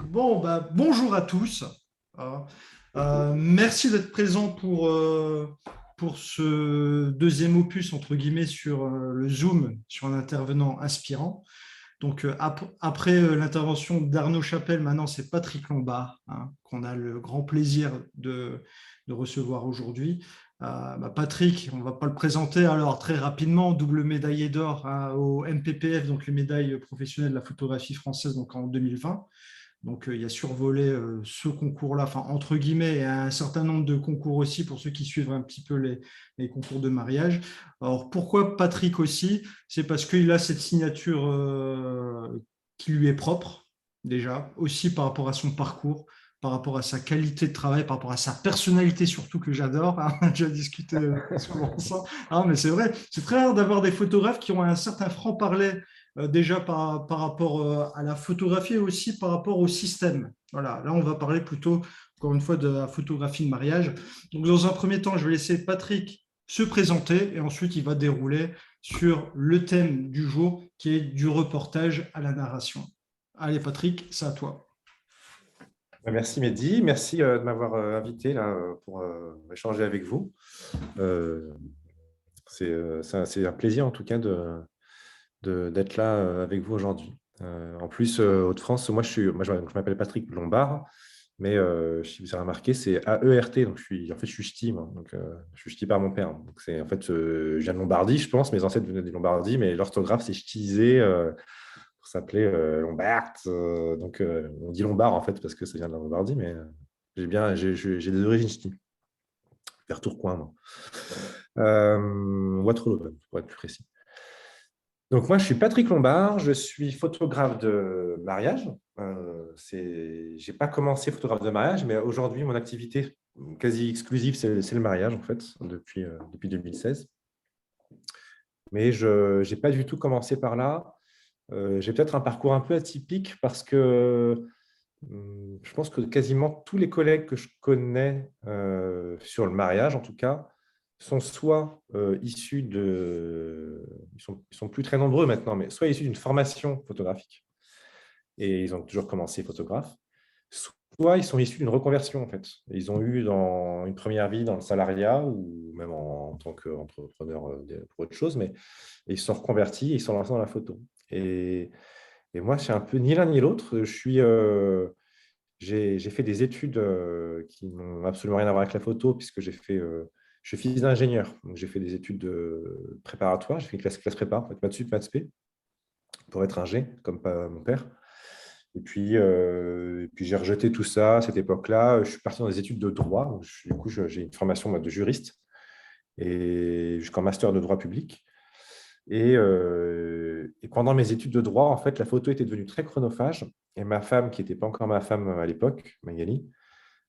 Bon, bonjour à tous. Hein. Merci d'être présent pour ce deuxième opus, entre guillemets, sur le Zoom, sur un intervenant inspirant. Donc, après l'intervention d'Arnaud Chapelle, maintenant, c'est Patrick Lombard, hein, qu'on a le grand plaisir de recevoir aujourd'hui. Patrick, on ne va pas le présenter, alors très rapidement, double médaillé d'or, hein, au MPPF, donc les médailles professionnelles de la photographie française, donc en 2020. Donc, il a survolé ce concours-là, enfin, entre guillemets, et un certain nombre de concours aussi pour ceux qui suivent un petit peu les concours de mariage. Alors, pourquoi Patrick aussi? C'est parce qu'il a cette signature qui lui est propre, déjà, aussi par rapport à son parcours, par rapport à sa qualité de travail, par rapport à sa personnalité surtout que j'adore. Hein, on a déjà discuté souvent ensemble. Ah, mais c'est vrai, c'est très rare d'avoir des photographes qui ont un certain franc-parler déjà par rapport à la photographie et aussi par rapport au système. Voilà, là on va parler plutôt, encore une fois, de la photographie de mariage. Donc dans un premier temps, je vais laisser Patrick se présenter et ensuite il va dérouler sur le thème du jour qui est du reportage à la narration. Allez Patrick, c'est à toi. Merci Mehdi, merci de m'avoir invité là, pour échanger avec vous. Euh, c'est un plaisir en tout cas d'être là avec vous aujourd'hui. En plus, Hauts-de-France, moi je m'appelle Patrick Lombard, mais si vous avez remarqué, c'est AERT, donc je suis ch'ti, moi, donc je suis ch'ti par mon père. Donc en fait, je viens de Lombardie, je pense, mes ancêtres venaient de Lombardie, mais l'orthographe c'est ch'tisé pour s'appeler Lombard. Donc on dit Lombard en fait parce que ça vient de la Lombardie, mais j'ai des origines ch'ti, vers Tourcoing, moi. Waterloo, pour être plus précis. Donc moi, je suis Patrick Lombard, je suis photographe de mariage. J'ai pas commencé photographe de mariage, mais aujourd'hui, mon activité quasi exclusive, c'est le mariage, en fait, depuis 2016. Mais je n'ai pas du tout commencé par là. J'ai peut-être un parcours un peu atypique parce que je pense que quasiment tous les collègues que je connais sur le mariage, en tout cas, sont soit issus ils sont plus très nombreux maintenant, mais soit issus d'une formation photographique et ils ont toujours commencé photographe, soit ils sont issus d'une reconversion en fait. Ils ont eu dans une première vie dans le salariat ou même en tant qu'entrepreneur pour autre chose, mais ils se sont reconvertis et ils sont lancés dans la photo. Et moi, c'est un peu ni l'un ni l'autre. J'ai fait des études qui n'ont absolument rien à voir avec la photo, puisque je suis fils d'ingénieur. Donc, j'ai fait des études préparatoires. J'ai fait une classe prépa, en fait, maths sup, maths spé, pour être ingé, comme pas mon père. Et puis j'ai rejeté tout ça à cette époque-là. Je suis parti dans des études de droit. Donc, du coup, j'ai une formation de juriste et jusqu'en master de droit public. Et pendant mes études de droit, en fait, la photo était devenue très chronophage. Et ma femme, qui n'était pas encore ma femme à l'époque, Magali,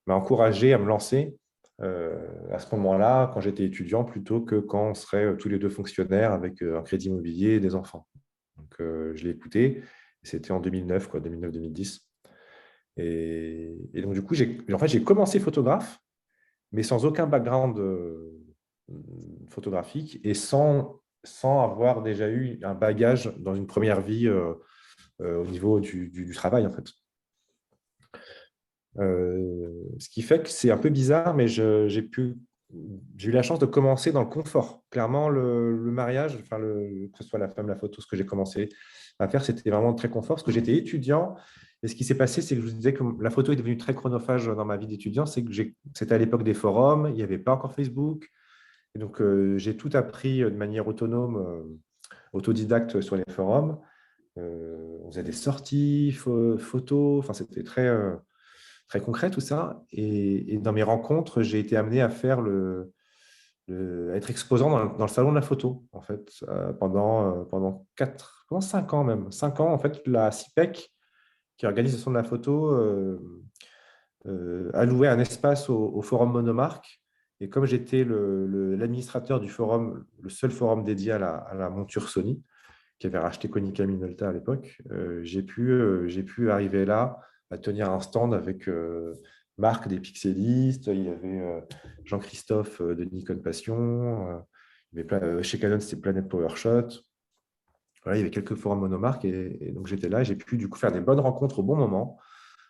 m'a encouragé à me lancer à ce moment-là, quand j'étais étudiant, plutôt que quand on serait tous les deux fonctionnaires avec un crédit immobilier et des enfants. Donc, je l'ai écouté. C'était en 2009, quoi, 2009-2010. Et donc, du coup, j'ai commencé photographe, mais sans aucun background photographique et sans avoir déjà eu un bagage dans une première vie au niveau du travail, en fait. Ce qui fait que c'est un peu bizarre, mais j'ai eu la chance de commencer dans le confort. Clairement, le mariage, enfin que ce soit la femme, la photo, ce que j'ai commencé à faire, c'était vraiment très confort parce que j'étais étudiant. Et ce qui s'est passé, c'est que je vous disais que la photo est devenue très chronophage dans ma vie d'étudiant. C'est que c'était à l'époque des forums, il n'y avait pas encore Facebook. Et donc, j'ai tout appris de manière autonome, autodidacte sur les forums. On faisait des sorties, photos, enfin, c'était très concret tout ça. Et dans mes rencontres, j'ai été amené à faire à être exposant dans le salon de la photo, en fait, pendant 5 ans même. 5 ans, en fait, la CIPEC, qui organise le salon de la photo, allouait un espace au forum Monomarque. Et comme j'étais l'administrateur du forum, le seul forum dédié à la monture Sony, qui avait racheté Konica Minolta à l'époque, j'ai pu arriver là à tenir un stand avec Marc des pixelistes, il y avait Jean-Christophe de Nikon Passion, chez Canon c'était Planet PowerShot. Voilà, il y avait quelques forums monomarques et donc j'étais là, j'ai pu du coup faire des bonnes rencontres au bon moment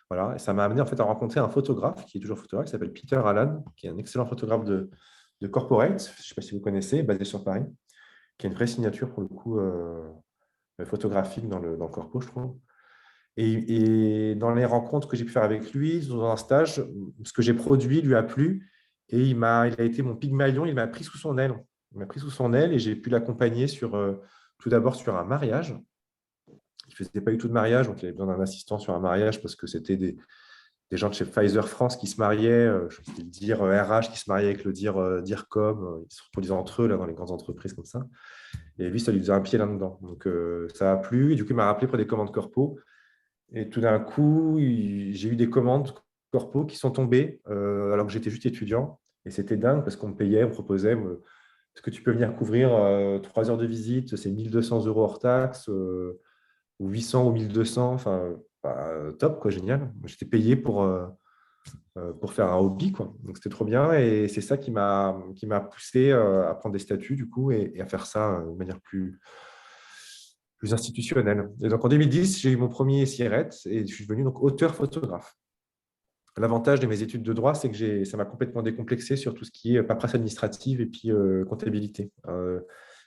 Voilà, et ça m'a amené en fait à rencontrer un photographe qui est toujours photographe, qui s'appelle Peter Allen, qui est un excellent photographe de corporate, je ne sais pas si vous connaissez, basé sur Paris, qui a une vraie signature pour le coup photographique dans le corpo, je trouve. Et dans les rencontres que j'ai pu faire avec lui, dans un stage, ce que j'ai produit lui a plu et il a été mon Pygmalion, il m'a pris sous son aile. Il m'a pris sous son aile et j'ai pu l'accompagner tout d'abord sur un mariage. Il ne faisait pas du tout de mariage, donc il avait besoin d'un assistant sur un mariage parce que c'était des gens de chez Pfizer France qui se mariaient, je sais, le dire RH qui se mariait avec le dire DIRCOM, ils se reproduisaient entre eux là, dans les grandes entreprises comme ça. Et lui, ça lui faisait un pied là-dedans. Donc ça a plu. Et du coup, il m'a rappelé pour des commandes corpo. Et tout d'un coup, j'ai eu des commandes corpo qui sont tombées alors que j'étais juste étudiant. Et c'était dingue parce qu'on me payait, on me proposait est-ce que tu peux venir couvrir 3 heures de visite, c'est 1 200 € hors taxe, ou 800 ou 1 200, enfin, top, quoi, génial. J'étais payé pour faire un hobby, quoi. Donc c'était trop bien. Et c'est ça qui m'a poussé à prendre des statuts, du coup, et à faire ça de manière plus institutionnelle. Et donc en 2010, j'ai eu mon premier SIRET et je suis devenu donc auteur-photographe. L'avantage de mes études de droit, c'est que ça m'a complètement décomplexé sur tout ce qui est paperasse administrative et puis comptabilité.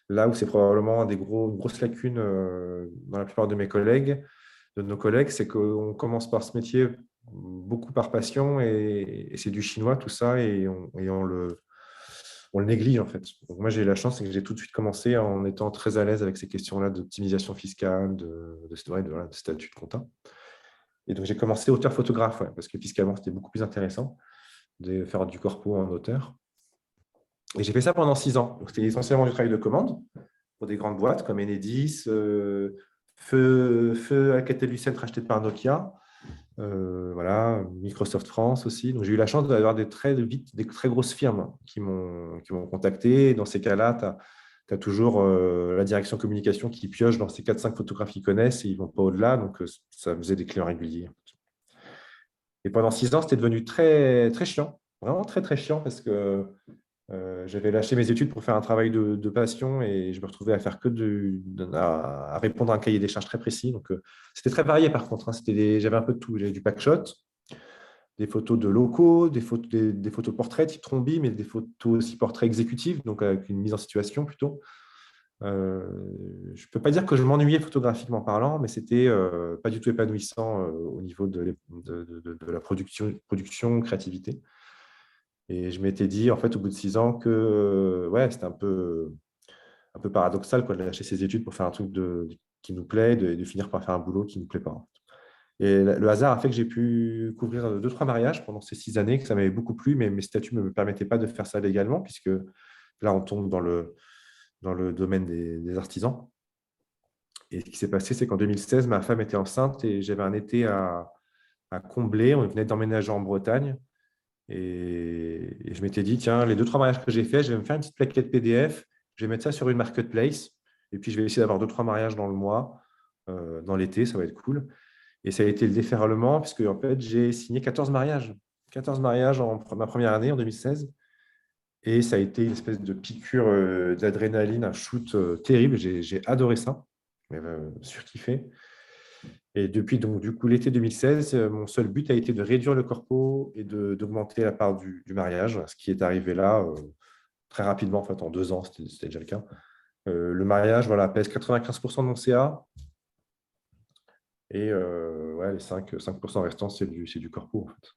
Là où c'est probablement une grosse lacune dans la plupart de nos collègues, c'est qu'on commence par ce métier beaucoup par passion et c'est du chinois tout ça et on le néglige en fait. Donc moi j'ai eu la chance, c'est que j'ai tout de suite commencé en étant très à l'aise avec ces questions-là d'optimisation fiscale, de statut de compta. Et donc j'ai commencé auteur photographe, ouais, parce que fiscalement c'était beaucoup plus intéressant de faire du corpo en auteur. Et j'ai fait ça pendant 6 ans. Donc c'était essentiellement du travail de commande pour des grandes boîtes comme Enedis, Feu Alcatel-Lucent racheté par Nokia, voilà, Microsoft France aussi. Donc j'ai eu la chance d'avoir des très grosses firmes qui m'ont contacté. Dans ces cas-là, tu as toujours la direction communication qui pioche dans ces 4-5 photographes qu'ils connaissent et ils ne vont pas au-delà. Donc ça faisait des clients réguliers. Et pendant 6 ans, c'était devenu très, très chiant, vraiment très, très chiant parce que j'avais lâché mes études pour faire un travail de passion et je me retrouvais à faire à répondre à un cahier des charges très précis. Donc, c'était très varié par contre, hein. J'avais un peu de tout. J'avais du packshot, des photos de locaux, des photos portraits type Trombi, mais des photos aussi portraits exécutifs, donc avec une mise en situation plutôt. Je ne peux pas dire que je m'ennuyais photographiquement parlant, mais c'était pas du tout épanouissant au niveau de la production, créativité. Et je m'étais dit, en fait, au bout de 6 ans, que ouais, c'était un peu paradoxal quoi, de lâcher ses études pour faire un truc qui nous plaît, de finir par faire un boulot qui ne nous plaît pas. Et le hasard a fait que j'ai pu couvrir 2-3 mariages pendant ces 6 années, que ça m'avait beaucoup plu, mais mes statuts ne me permettaient pas de faire ça légalement, puisque là, on tombe dans le domaine des artisans. Et ce qui s'est passé, c'est qu'en 2016, ma femme était enceinte et j'avais un été à combler. On venait d'emménager en Bretagne. Et je m'étais dit, tiens, les 2-3 mariages que j'ai faits, je vais me faire une petite plaquette PDF, je vais mettre ça sur une marketplace, et puis je vais essayer d'avoir 2-3 mariages dans le mois, dans l'été, ça va être cool. Et ça a été le déferlement, puisque en fait, j'ai signé 14 mariages. 14 mariages en ma première année, en 2016. Et ça a été une espèce de piqûre d'adrénaline, un shoot terrible. J'ai adoré ça, surkiffé. Et depuis donc, du coup, l'été 2016, mon seul but a été de réduire le corpo et d'augmenter la part du mariage, ce qui est arrivé là très rapidement, en fait, en 2 ans, c'était déjà le cas. Le mariage voilà, pèse 95% de mon CA et ouais, les 5% restants, c'est du corpo. En fait.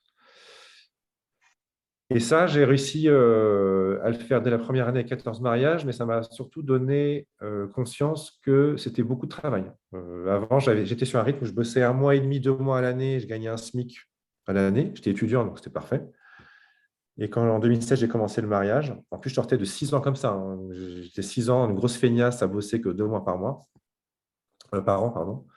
Et ça, j'ai réussi à le faire dès la première année avec 14 mariages, mais ça m'a surtout donné conscience que c'était beaucoup de travail. Avant, j'étais sur un rythme où je bossais 1 mois et demi, 2 mois à l'année, je gagnais un SMIC à l'année. J'étais étudiant, donc c'était parfait. Et quand en 2016, j'ai commencé le mariage, en plus, je sortais de 6 ans comme ça. Hein. J'étais 6 ans, une grosse feignasse à bosser que 2 mois par an, pardon.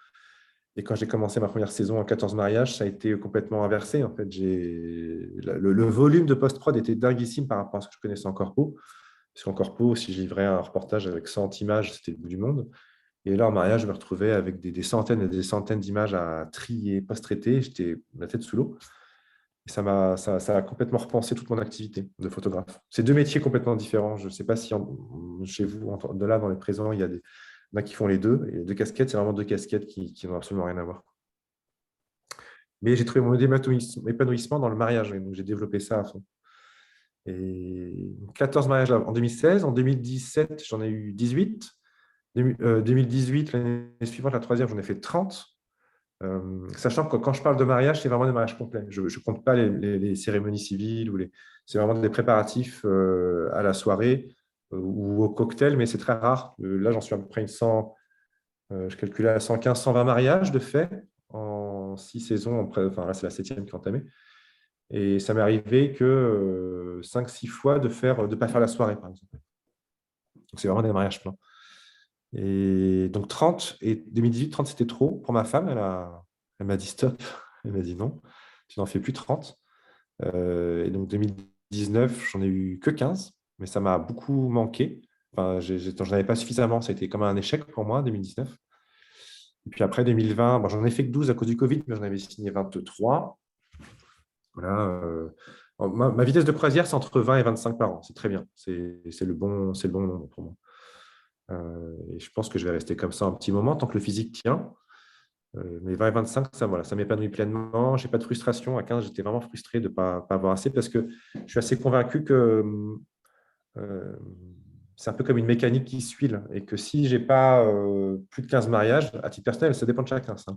Et quand j'ai commencé ma première saison en 14 mariages, ça a été complètement inversé. En fait, le volume de post-prod était dinguissime par rapport à ce que je connaissais en corpo. Parce qu'en corpo, si je livrais un reportage avec 100 images, c'était le bout du monde. Et là, en mariage, je me retrouvais avec des centaines et des centaines d'images à trier, post-traiter. J'étais la tête sous l'eau. Et ça a complètement repensé toute mon activité de photographe. C'est 2 métiers complètement différents. Je ne sais pas si chez vous, de là, dans les présents, il y en a qui font les deux. Et les 2 casquettes, c'est vraiment 2 casquettes qui n'ont absolument rien à voir. Mais j'ai trouvé mon épanouissement dans le mariage, et donc j'ai développé ça à fond. Et 14 mariages en 2016. En 2017, j'en ai eu 18. 2018, l'année suivante, la troisième, j'en ai fait 30. Sachant que quand je parle de mariage, c'est vraiment des mariages complets. Je ne compte pas les cérémonies civiles, c'est vraiment des préparatifs à la soirée ou au cocktail, mais c'est très rare. Là, j'en suis à peu près je calculais à 115, 120 mariages de fait en 6 saisons. Enfin, là, c'est la septième qui est entamée. Et ça m'est arrivé que 5-6 fois de ne pas faire la soirée, par exemple. Donc, c'est vraiment des mariages pleins. Et donc 30, et 2018, 30, c'était trop pour ma femme. Elle m'a dit stop. Elle m'a dit non, tu n'en fais plus 30. Et donc 2019, j'en ai eu que 15, mais ça m'a beaucoup manqué. Enfin, j'en avais pas suffisamment. Ça a été comme un échec pour moi, 2019. Et puis après 2020, bon, j'en ai fait que 12 à cause du Covid, mais j'en avais signé 23. Voilà, ma vitesse de croisière, c'est entre 20 et 25 par an. C'est très bien. C'est le bon nombre pour moi. Et je pense que je vais rester comme ça un petit moment tant que le physique tient. Mais 20 et 25, ça, voilà, ça m'épanouit pleinement. Je n'ai pas de frustration. À 15, j'étais vraiment frustré de ne pas avoir assez parce que je suis assez convaincu que euh, c'est un peu comme une mécanique qui suit là, et que si je n'ai pas plus de 15 mariages, à titre personnel, ça dépend de chacun. Ça.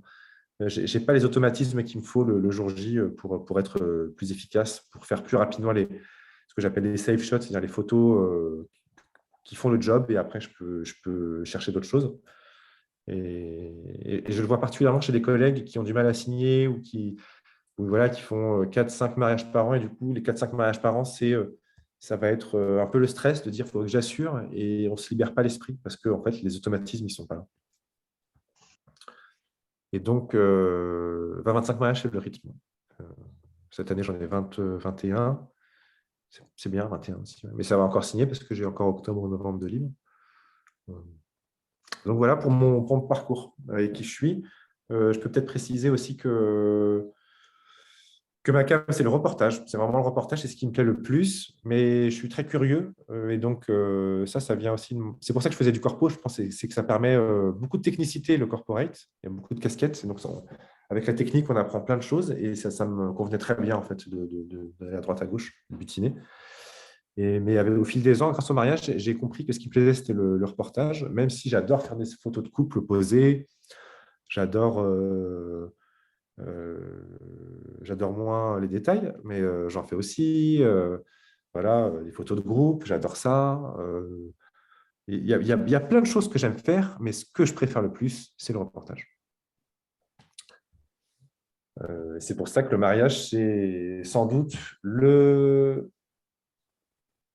Je n'ai pas les automatismes qu'il me faut le jour J pour être plus efficace, pour faire plus rapidement ce que j'appelle les safe shots, c'est-à-dire les photos qui font le job, et après, je peux chercher d'autres choses. Et je le vois particulièrement chez des collègues qui ont du mal à signer ou voilà, qui font 4-5 mariages par an. Et du coup, les 4-5 mariages par an, ça va être un peu le stress de dire qu'il faut que j'assure, et on ne se libère pas l'esprit parce que en fait, les automatismes, ils ne sont pas là. Et donc, 20-25 mariages, c'est le rythme. Euh, Cette année, j'en ai 20, 21. C'est bien, 21 aussi. Mais ça va encore signer parce que j'ai encore octobre ou novembre de libre. Donc voilà pour mon parcours avec qui je suis. Je peux peut-être préciser aussi que ma cam, c'est le reportage. C'est vraiment le reportage, c'est ce qui me plaît le plus. Mais je suis très curieux. Et donc, ça vient aussi. C'est pour ça que je faisais du corpo. Je pense c'est que ça permet beaucoup de technicité, le corporate. Il y a beaucoup de casquettes. Et donc, avec la technique, on apprend plein de choses. Et ça me convenait très bien, en fait, d'aller à droite, à gauche, de butiner. Mais au fil des ans, grâce au mariage, j'ai compris que ce qui me plaisait, c'était le reportage. Même si j'adore faire des photos de couple posées, j'adore j'adore moins les détails, mais j'en fais aussi. Voilà, les photos de groupe, j'adore ça. Il y a plein de choses que j'aime faire, mais ce que je préfère le plus, c'est le reportage. C'est pour ça que le mariage, c'est sans doute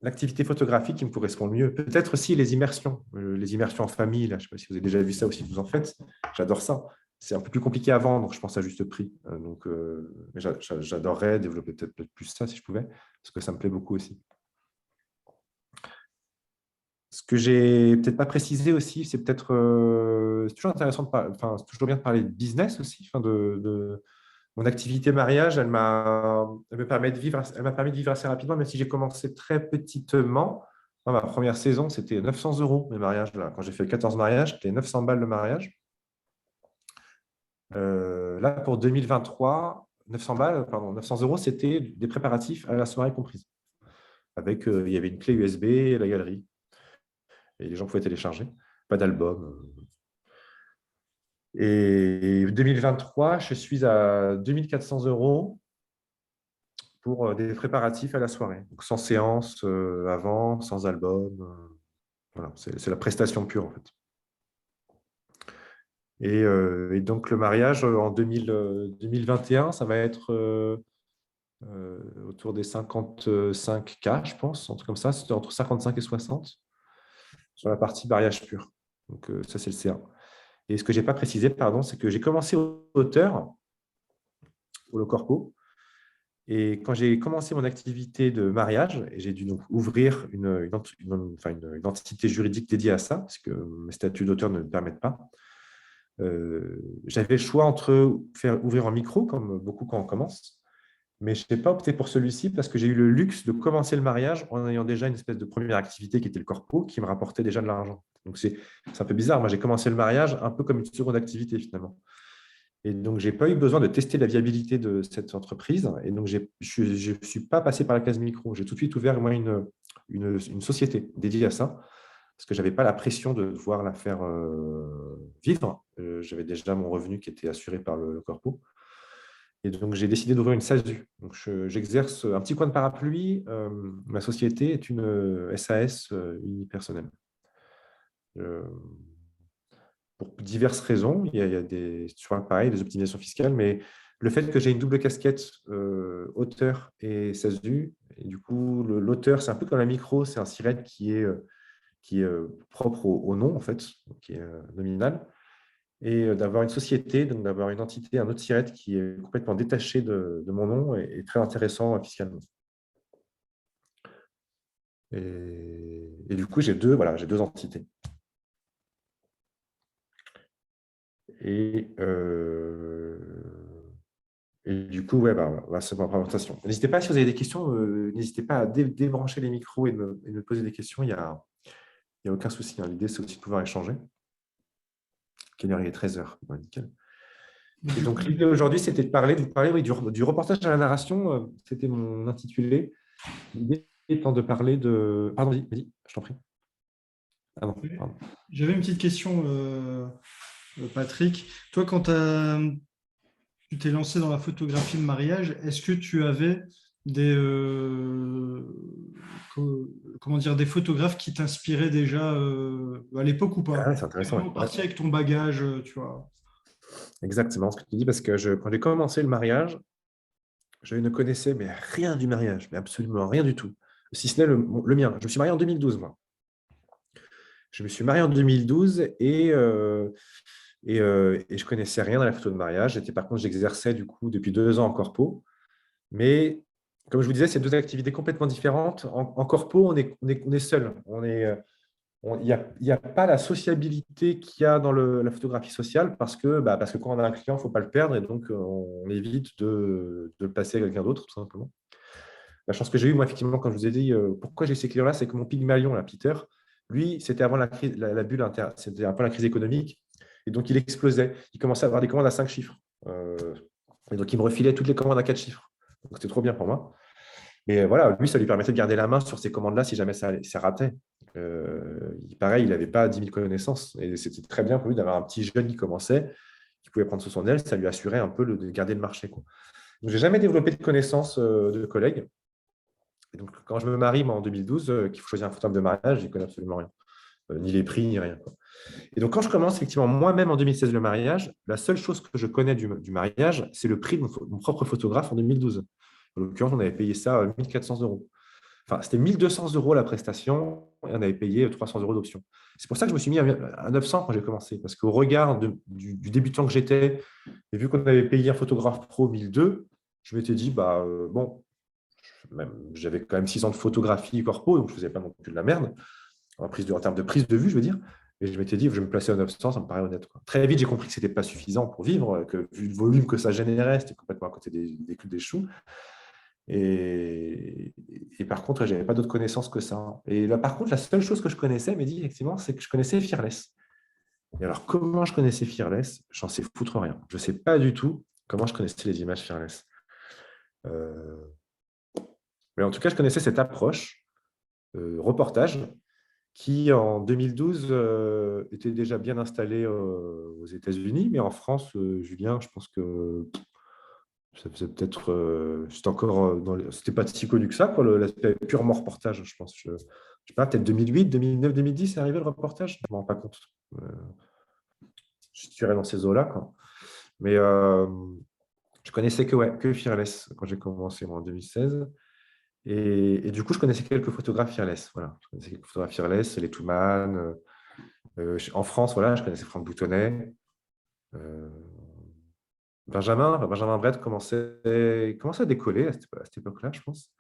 l'activité photographique qui me correspond le mieux. Peut-être aussi les immersions en famille. Là, je ne sais pas si vous avez déjà vu ça ou si vous en faites. J'adore ça. C'est un peu plus compliqué à vendre, je pense, à juste prix. Mais j'adorerais développer peut-être plus ça si je pouvais, parce que ça me plaît beaucoup aussi. Ce que j'ai peut-être pas précisé aussi, c'est peut-être c'est toujours intéressant c'est toujours bien de parler de business aussi, mon activité mariage, elle m'a permis de vivre assez rapidement, même si j'ai commencé très petitement. Moi, ma première saison, c'était 900 euros mes mariages. Là. Quand j'ai fait 14 mariages, c'était 900 balles le mariage. Là, pour 2023, 900 balles, pardon, 900 euros, c'était des préparatifs à la soirée comprise. Avec, il y avait une clé USB et la galerie. Et les gens pouvaient télécharger. Pas d'album. Et 2023, je suis à 2400 euros pour des préparatifs à la soirée. Donc, sans séance avant, sans album. Voilà, c'est la prestation pure, en fait. Et donc, le mariage en 2021, ça va être autour des 55K, je pense, un truc comme ça. C'était entre 55 et 60 sur la partie mariage pur. Donc, ça, c'est le C1. Et ce que je n'ai pas précisé, pardon, c'est que j'ai commencé auteur pour le corpo. Et quand j'ai commencé mon activité de mariage, et j'ai dû donc ouvrir une entité juridique dédiée à ça, parce que mes statuts d'auteur ne me permettent pas, j'avais le choix entre faire ouvrir en micro, comme beaucoup quand on commence, mais je n'ai pas opté pour celui-ci parce que j'ai eu le luxe de commencer le mariage en ayant déjà une espèce de première activité qui était le corpo, qui me rapportait déjà de l'argent. Donc, c'est un peu bizarre. Moi, j'ai commencé le mariage un peu comme une seconde activité, finalement. Et donc, je n'ai pas eu besoin de tester la viabilité de cette entreprise. Et donc, je ne suis pas passé par la case micro. J'ai tout de suite ouvert, moi, une société dédiée à ça, parce que je n'avais pas la pression de devoir la faire vivre. J'avais déjà mon revenu qui était assuré par le corpo. Et donc, j'ai décidé d'ouvrir une SASU. Donc, j'exerce un petit coin de parapluie. Ma société est une SAS unipersonnelle. Pour diverses raisons. Il y a des, toujours pareil, des optimisations fiscales, mais le fait que j'ai une double casquette auteur et SASU, et du coup, l'auteur, c'est un peu comme la micro, c'est un SIRET qui est propre au nom, en fait, qui est nominal, et d'avoir une société, donc d'avoir une entité, un autre SIRET qui est complètement détaché de mon nom est très intéressant fiscalement. Et du coup, j'ai deux entités. Et du coup, ouais, c'est ma présentation. N'hésitez pas, si vous avez des questions, n'hésitez pas à débrancher les micros et de me poser des questions. Il y a aucun souci, hein. L'idée, c'est aussi de pouvoir échanger. Quelle heure il est? 13h. Bon, nickel. Et donc, l'idée aujourd'hui, c'était de vous parler oui, du reportage à la narration. C'était mon intitulé. L'idée étant de parler de… Pardon, vas-y, je t'en prie. Ah non, pardon. J'avais une petite question, Patrick. Toi, quand tu t'es lancé dans la photographie de mariage, est-ce que tu avais des, comment dire, des photographes qui t'inspiraient déjà à l'époque ou Ah pas? ouais, c'est Tu es intéressant. vraiment Ouais. parti avec ton bagage, tu vois. Exactement ce que tu dis, parce que quand j'ai commencé le mariage, je ne connaissais mais rien du mariage, mais absolument rien du tout, si ce n'est le mien. Je me suis marié en 2012, moi. Je me suis marié en 2012 et je ne connaissais rien dans la photo de mariage. Par contre, j'exerçais du coup depuis 2 ans en corpo. Mais comme je vous disais, c'est deux activités complètement différentes. En corpo, on est seul. Il n'y a pas la sociabilité qu'il y a dans la photographie sociale parce que quand on a un client, il ne faut pas le perdre et donc on évite de le passer à quelqu'un d'autre, tout simplement. La chance que j'ai eue, moi, effectivement, quand je vous ai dit pourquoi j'ai ces clients-là, c'est que mon Pygmalion, là, Peter, lui, c'était avant la crise, la bulle c'était avant la crise économique. Et donc, il explosait. Il commençait à avoir des commandes à 5 chiffres. Et donc, il me refilait toutes les commandes à 4 chiffres. Donc, c'était trop bien pour moi. Mais voilà, lui, ça lui permettait de garder la main sur ces commandes-là si jamais ça ratait. Pareil, il n'avait pas 10 000 connaissances. Et c'était très bien pour lui d'avoir un petit jeune qui commençait, qui pouvait prendre sous son aile. Ça lui assurait un peu de garder le marché, quoi. Donc, je n'ai jamais développé de connaissances de collègues. Et donc, quand je me marie, moi, en 2012, qu'il faut choisir un photographe de mariage, je n'y connais absolument rien. Ni les prix, ni rien, quoi. Et donc, quand je commence, effectivement, moi-même en 2016, le mariage, la seule chose que je connais du mariage, c'est le prix de mon propre photographe en 2012. En l'occurrence, on avait payé ça 1 400 euros. Enfin, c'était 1 200 euros la prestation et on avait payé 300 euros d'option. C'est pour ça que je me suis mis à 900 quand j'ai commencé, parce qu'au regard du débutant que j'étais, et vu qu'on avait payé un photographe pro 1002, je m'étais dit, bon, j'avais quand même 6 ans de photographie corpo, donc je ne faisais pas non plus de la merde, en termes de prise de vue, je veux dire. Et je m'étais dit, je vais me placer à 900, ça me paraît honnête, quoi. Très vite, j'ai compris que ce n'était pas suffisant pour vivre, que vu le volume que ça générait, c'était complètement à côté des choux. Et par contre, je n'avais pas d'autres connaissances que ça. Et là, par contre, la seule chose que je connaissais, Mehdi, effectivement, c'est que je connaissais Fearless. Et alors, comment je connaissais Fearless? J'en sais foutre rien. Je ne sais pas du tout comment je connaissais les images Fearless. Mais en tout cas, je connaissais cette approche reportage qui, en 2012, était déjà bien installée aux États-Unis. Mais en France, Julien, je pense que ça faisait peut-être, c'était encore c'était pas si connu que ça, quoi, l'aspect purement reportage, je pense. Je sais pas, peut-être 2008, 2009, 2010, c'est arrivé le reportage, je ne me rends pas compte. Je suis dans ces eaux-là, quoi. Mais je connaissais que Fearless quand j'ai commencé, moi, en 2016. Et du coup, je connaissais quelques photographes Fearless. Voilà. Je connaissais quelques photographes Fearless, les Touman. En France, voilà, je connaissais Franck Boutonnet. Euh, Benjamin Brett commençait à décoller à cette époque-là, je pense.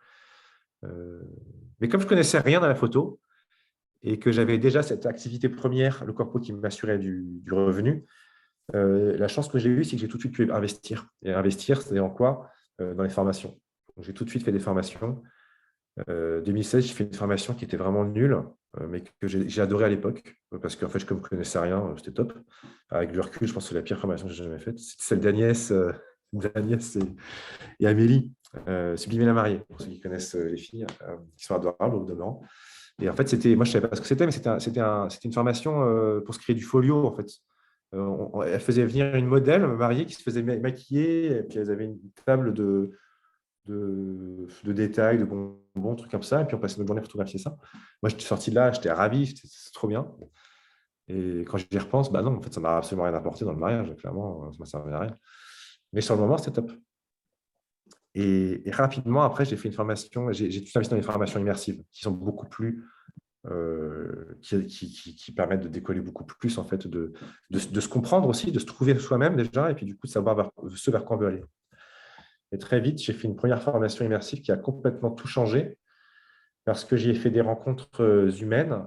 Mais comme je ne connaissais rien dans la photo et que j'avais déjà cette activité première, le corpo qui m'assurait du revenu, la chance que j'ai eue, c'est que j'ai tout de suite pu investir. Et investir, c'est en quoi? Dans les formations. J'ai tout de suite fait des formations. 2016, j'ai fait une formation qui était vraiment nulle, mais que j'ai adoré à l'époque, parce qu'en fait, je ne connaissais rien, c'était top. Avec du recul, je pense que c'est la pire formation que j'ai jamais faite. C'était celle d'Agnès et Amélie, Sublimer la mariée, pour ceux qui connaissent les filles, qui sont adorables au demeurant. Et en fait, moi, je ne savais pas ce que c'était, mais c'était une formation pour se créer du folio, en fait. Elle faisait venir une modèle mariée qui se faisait maquiller, et puis elles avaient une table de détails, de bonbons, trucs comme ça. Et puis, on passait notre journée à photographier ça. Moi, j'étais sorti de là, j'étais ravi, c'est trop bien. Et quand j'y repense, bah non, en fait, ça m'a absolument rien apporté dans le mariage. Clairement, ça m'a servi à rien. Mais sur le moment, c'était top. Et rapidement, après, j'ai fait une formation, j'ai tout investi dans les formations immersives qui sont beaucoup plus, qui permettent de décoller beaucoup plus, en fait, de se comprendre aussi, de se trouver soi-même déjà, et puis du coup, de savoir ce vers quoi on veut aller. Et très vite, j'ai fait une première formation immersive qui a complètement tout changé parce que j'y ai fait des rencontres humaines.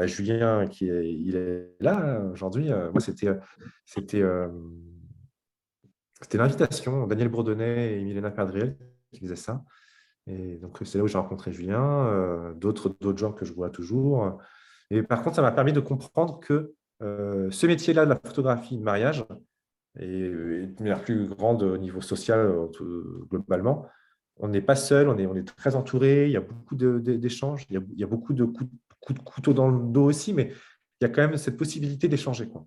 Julien, il est là aujourd'hui. Moi, c'était l'invitation. Daniel Bourdonnais et Milena Perdriel qui faisaient ça. Et donc, c'est là où j'ai rencontré Julien, d'autres gens que je vois toujours. Et par contre, ça m'a permis de comprendre que ce métier-là de la photographie de mariage, et de manière plus grande au niveau social globalement, on n'est pas seul, on est très entouré, il y a beaucoup d'échanges, il y a beaucoup de coups de couteau dans le dos aussi, mais il y a quand même cette possibilité d'échanger, quoi.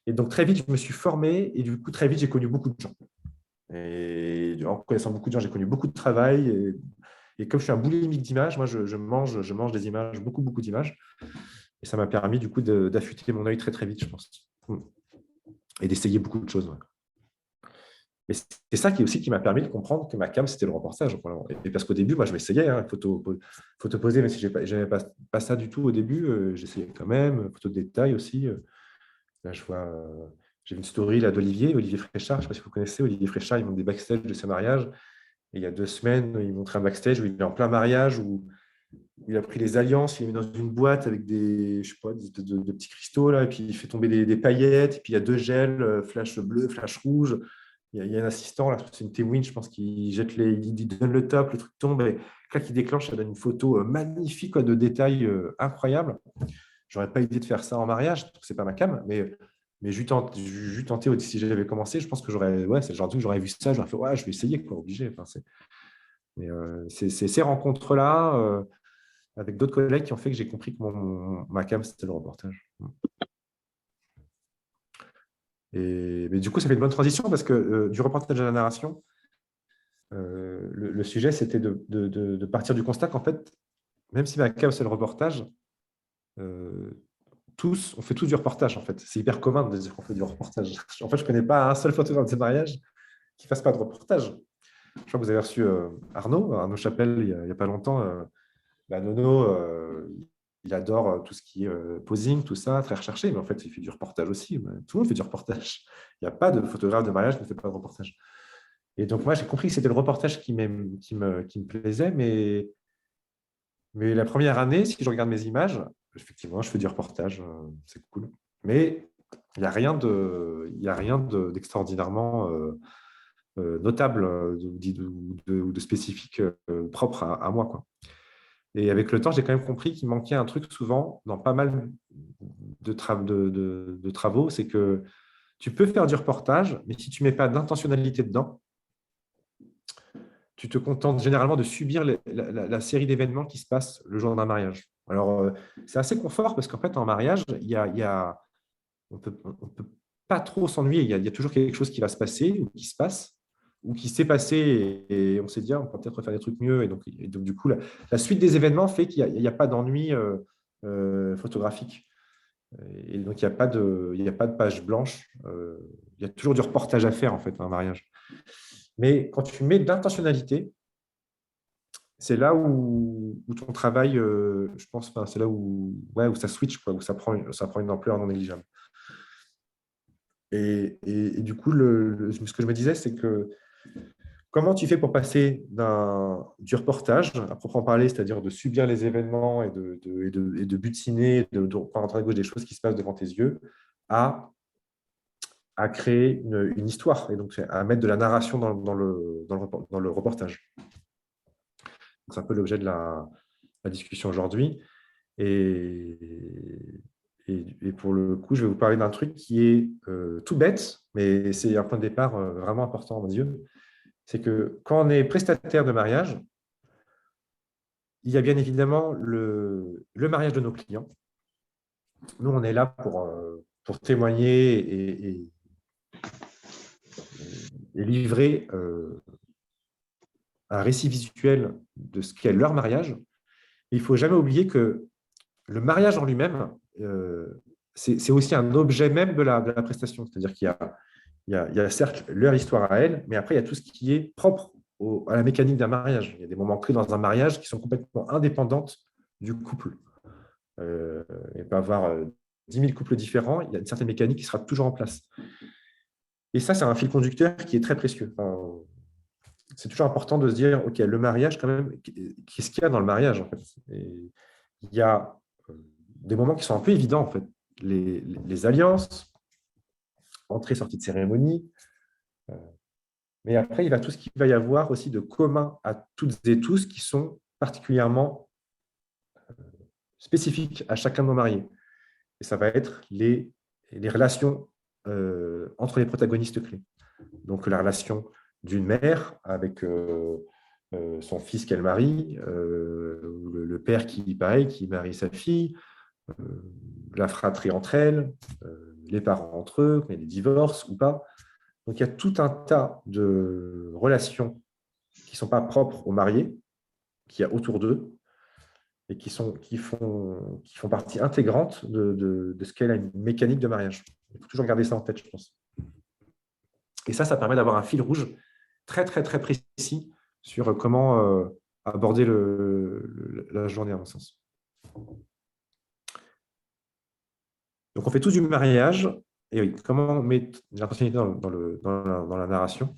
Et donc, très vite, je me suis formé et du coup, très vite, j'ai connu beaucoup de gens. Et en connaissant beaucoup de gens, j'ai connu beaucoup de travail. Et comme je suis un boulimique d'images, moi, je mange des images, beaucoup d'images. Et ça m'a permis, du coup, d'affûter mon œil très vite, je pense. Et d'essayer beaucoup de choses. Ouais. Et c'est ça qui m'a permis de comprendre que ma cam, c'était le reportage. Et parce qu'au début, moi, je m'essayais, hein, photo poser, même si je n'aimais pas ça du tout au début, j'essayais quand même, photo de détail aussi. Là, j'ai une story là, d'Olivier Fréchard, je ne sais pas si vous connaissez, Olivier Fréchard, il montre des backstage de ses mariages. Et il y a 2 semaines, il montrait un backstage où il est en plein mariage, où il a pris les alliances, il les met dans une boîte avec des, je sais pas, de petits cristaux, là, et puis il fait tomber des paillettes, et puis il y a 2 gels, flash bleu, flash rouge. Il y a un assistant, là, c'est une T-Win, je pense, qui jette il donne le top, le truc tombe, et là, qui déclenche, ça donne une photo magnifique, quoi, de détails incroyables. J'aurais pas idée de faire ça en mariage, parce que c'est pas ma cam, mais j'eus tenté, si j'avais commencé, je pense que c'est le genre de truc, j'aurais vu ça, j'aurais fait, ouais, je vais essayer, quoi, obligé. Enfin, c'est ces rencontres-là, avec d'autres collègues, qui ont fait que j'ai compris que ma cam, c'était le reportage. Mais du coup, ça fait une bonne transition parce que du reportage à la narration, le sujet, c'était de partir du constat qu'en fait, même si ma cam, c'est le reportage, on fait tous du reportage, en fait. C'est hyper commun de dire qu'on fait du reportage. En fait, je ne connais pas un seul photographe de mariage qui ne fasse pas de reportage. Je crois que vous avez reçu Arnaud Chapelle il n'y a pas longtemps. Nono, il adore tout ce qui est posing, tout ça, très recherché, mais en fait, il fait du reportage aussi. Tout le monde fait du reportage. Il n'y a pas de photographe de mariage qui ne fait pas de reportage. Et donc, moi, j'ai compris que c'était le reportage qui me plaisait, mais la première année, si je regarde mes images, effectivement, je fais du reportage, c'est cool. Mais il n'y a rien d'extraordinairement notable ou de spécifique propre à moi, quoi. Et avec le temps, j'ai quand même compris qu'il manquait un truc souvent dans pas mal de travaux, c'est que tu peux faire du reportage, mais si tu ne mets pas d'intentionnalité dedans, tu te contentes généralement de subir la série d'événements qui se passent le jour d'un mariage. Alors, c'est assez confort parce qu'en fait, en mariage, on peut pas trop s'ennuyer. Il y a toujours quelque chose qui va se passer ou qui se passe ou qui s'est passé et on s'est dit, ah, on peut peut-être faire des trucs mieux. Et donc, du coup, la suite des événements fait qu'il n'y a pas d'ennui photographique. Et donc, il n'y a pas de page blanche. Il y a toujours du reportage à faire, en fait, un mariage. Mais quand tu mets de l'intentionnalité, c'est là où ton travail, je pense, enfin, c'est là où ça switch, quoi, où ça prend une ampleur non négligeable. Et du coup, ce que je me disais, c'est que comment tu fais pour passer du reportage, à proprement parler, c'est-à-dire de subir les événements et de butiner, de prendre à gauche des choses qui se passent devant tes yeux, à créer une histoire, et donc à mettre de la narration dans le reportage. C'est un peu l'objet de la discussion aujourd'hui. Et pour le coup, je vais vous parler d'un truc qui est tout bête, mais c'est un point de départ vraiment important à mes yeux. C'est que quand on est prestataire de mariage, il y a bien évidemment le mariage de nos clients. Nous, on est là pour témoigner et livrer un récit visuel de ce qu'est leur mariage. Et il ne faut jamais oublier que le mariage en lui-même, c'est aussi un objet même de la prestation. C'est-à-dire qu'il y a certes leur histoire à elle, mais après, il y a tout ce qui est propre à la mécanique d'un mariage. Il y a des moments clés dans un mariage qui sont complètement indépendantes du couple. Il peut y avoir 10 000 couples différents, il y a une certaine mécanique qui sera toujours en place. Et ça, c'est un fil conducteur qui est très précieux. Enfin, c'est toujours important de se dire, OK, le mariage, quand même, qu'est-ce qu'il y a dans le mariage, en fait? Et il y a des moments qui sont un peu évidents, en fait. Les alliances, entrée, sortie de cérémonie. Mais après, il y a tout ce qu'il va y avoir aussi de commun à toutes et tous qui sont particulièrement spécifiques à chacun de nos mariés. Et ça va être les relations entre les protagonistes clés. Donc, la relation d'une mère avec son fils qu'elle marie, le père qui, pareil, qui marie sa fille, la fratrie entre elles, les parents entre eux, quand il y a des divorces ou pas. Donc, il y a tout un tas de relations qui ne sont pas propres aux mariés, qu'il y a autour d'eux, et qui font partie intégrante de ce qu'est la mécanique de mariage. Il faut toujours garder ça en tête, je pense. Et ça permet d'avoir un fil rouge très, très, très précis sur comment aborder la journée, à mon sens. Donc, on fait tous du mariage. Et oui, comment on met l'intentionnalité dans la narration?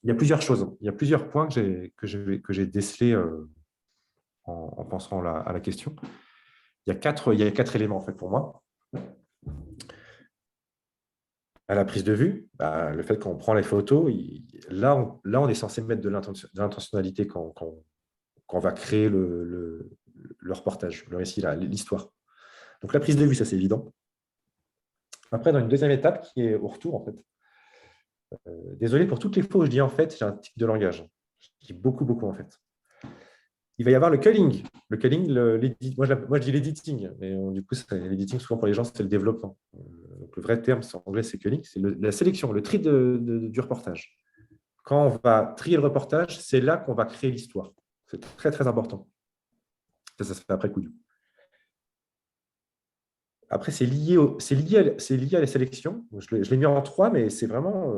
Il y a plusieurs choses. Il y a plusieurs points que j'ai décelés en pensant à la question. Il y a quatre éléments, en fait, pour moi. À la prise de vue, le fait qu'on prend les photos, là, on est censé mettre de l'intentionnalité quand on va créer le reportage, le récit, l'histoire. Donc, la prise de vue, ça, c'est évident. Après, dans une deuxième étape qui est au retour, en fait. Désolé pour toutes les fois où je dis en fait, j'ai un tic de langage. Je dis beaucoup, beaucoup, en fait. Il va y avoir le culling. Le culling, moi, je dis l'editing, mais du coup, l'editing, souvent pour les gens, c'est le développement. Donc, le vrai terme, en anglais, c'est culling, c'est la sélection, le tri du reportage. Quand on va trier le reportage, c'est là qu'on va créer l'histoire. C'est très, très important. Ça se fait après coup. Après, c'est lié à la sélection. Je l'ai mis en 3, mais c'est vraiment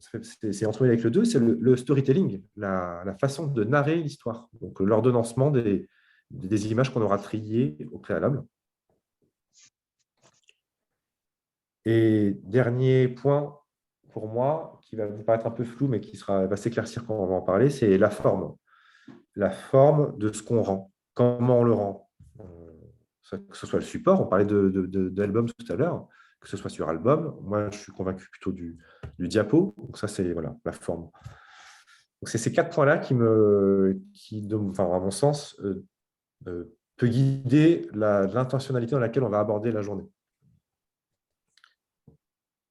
c'est entremêlé avec le 2, c'est le storytelling, la façon de narrer l'histoire. Donc, l'ordonnancement des images qu'on aura triées au préalable. Et dernier point pour moi, qui va vous paraître un peu flou, mais qui va s'éclaircir quand on va en parler, c'est la forme. La forme de ce qu'on rend. Comment on le rend. Que ce soit le support, on parlait d'album tout à l'heure, que ce soit sur album. Moi, je suis convaincu plutôt du diapo. Donc ça, c'est voilà, la forme. Donc c'est ces 4 points-là qui, à mon sens, peut guider l'intentionnalité dans laquelle on va aborder la journée.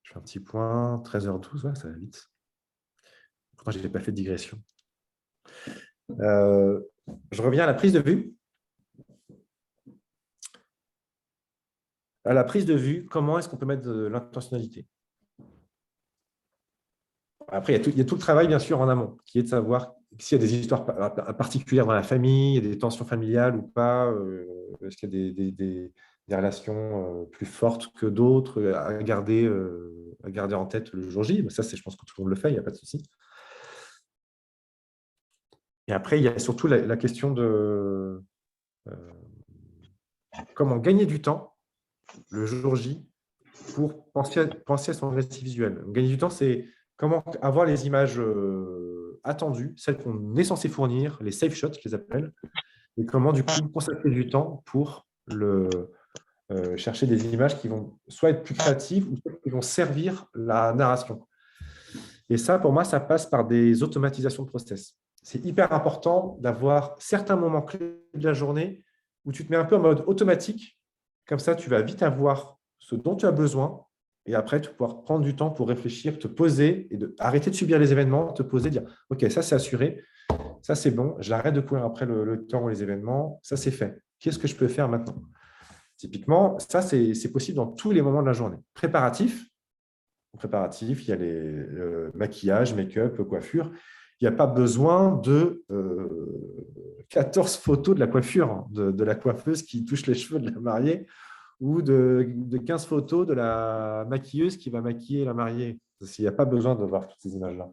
Je fais un petit point, 13h12, ouais, ça va vite. Pourtant, je n'ai pas fait de digression. Je reviens à la prise de vue. À la prise de vue, comment est-ce qu'on peut mettre de l'intentionnalité? Après, il y a tout le travail, bien sûr, en amont, qui est de savoir s'il y a des histoires particulières dans la famille, il y a des tensions familiales ou pas, est-ce qu'il y a des relations plus fortes que d'autres à garder en tête le jour J. Ça, je pense que tout le monde le fait, il n'y a pas de souci. Et après, il y a surtout la question de comment gagner du temps le jour J pour penser à son récit visuel. Gagner du temps, c'est comment avoir les images attendues, celles qu'on est censé fournir, les safe shots, je les appelle, et comment du coup consacrer du temps pour chercher des images qui vont soit être plus créatives ou qui vont servir la narration. Et ça, pour moi, ça passe par des automatisations de process. c'est hyper important d'avoir certains moments clés de la journée où tu te mets un peu en mode automatique. Comme ça, tu vas vite avoir ce dont tu as besoin. Et après, tu vas pouvoir prendre du temps pour réfléchir, te poser et arrêter de subir les événements, te poser, dire OK, ça c'est assuré, ça c'est bon, j'arrête de courir après le temps ou les événements, ça c'est fait. Qu'est-ce que je peux faire maintenant? Typiquement, ça c'est possible dans tous les moments de la journée. Préparatif, il y a le maquillage, make-up, coiffure. Il n'y a pas besoin de 14 photos de la coiffure, hein, de la coiffeuse qui touche les cheveux de la mariée ou de 15 photos de la maquilleuse qui va maquiller la mariée. Il n'y a pas besoin de voir toutes ces images-là.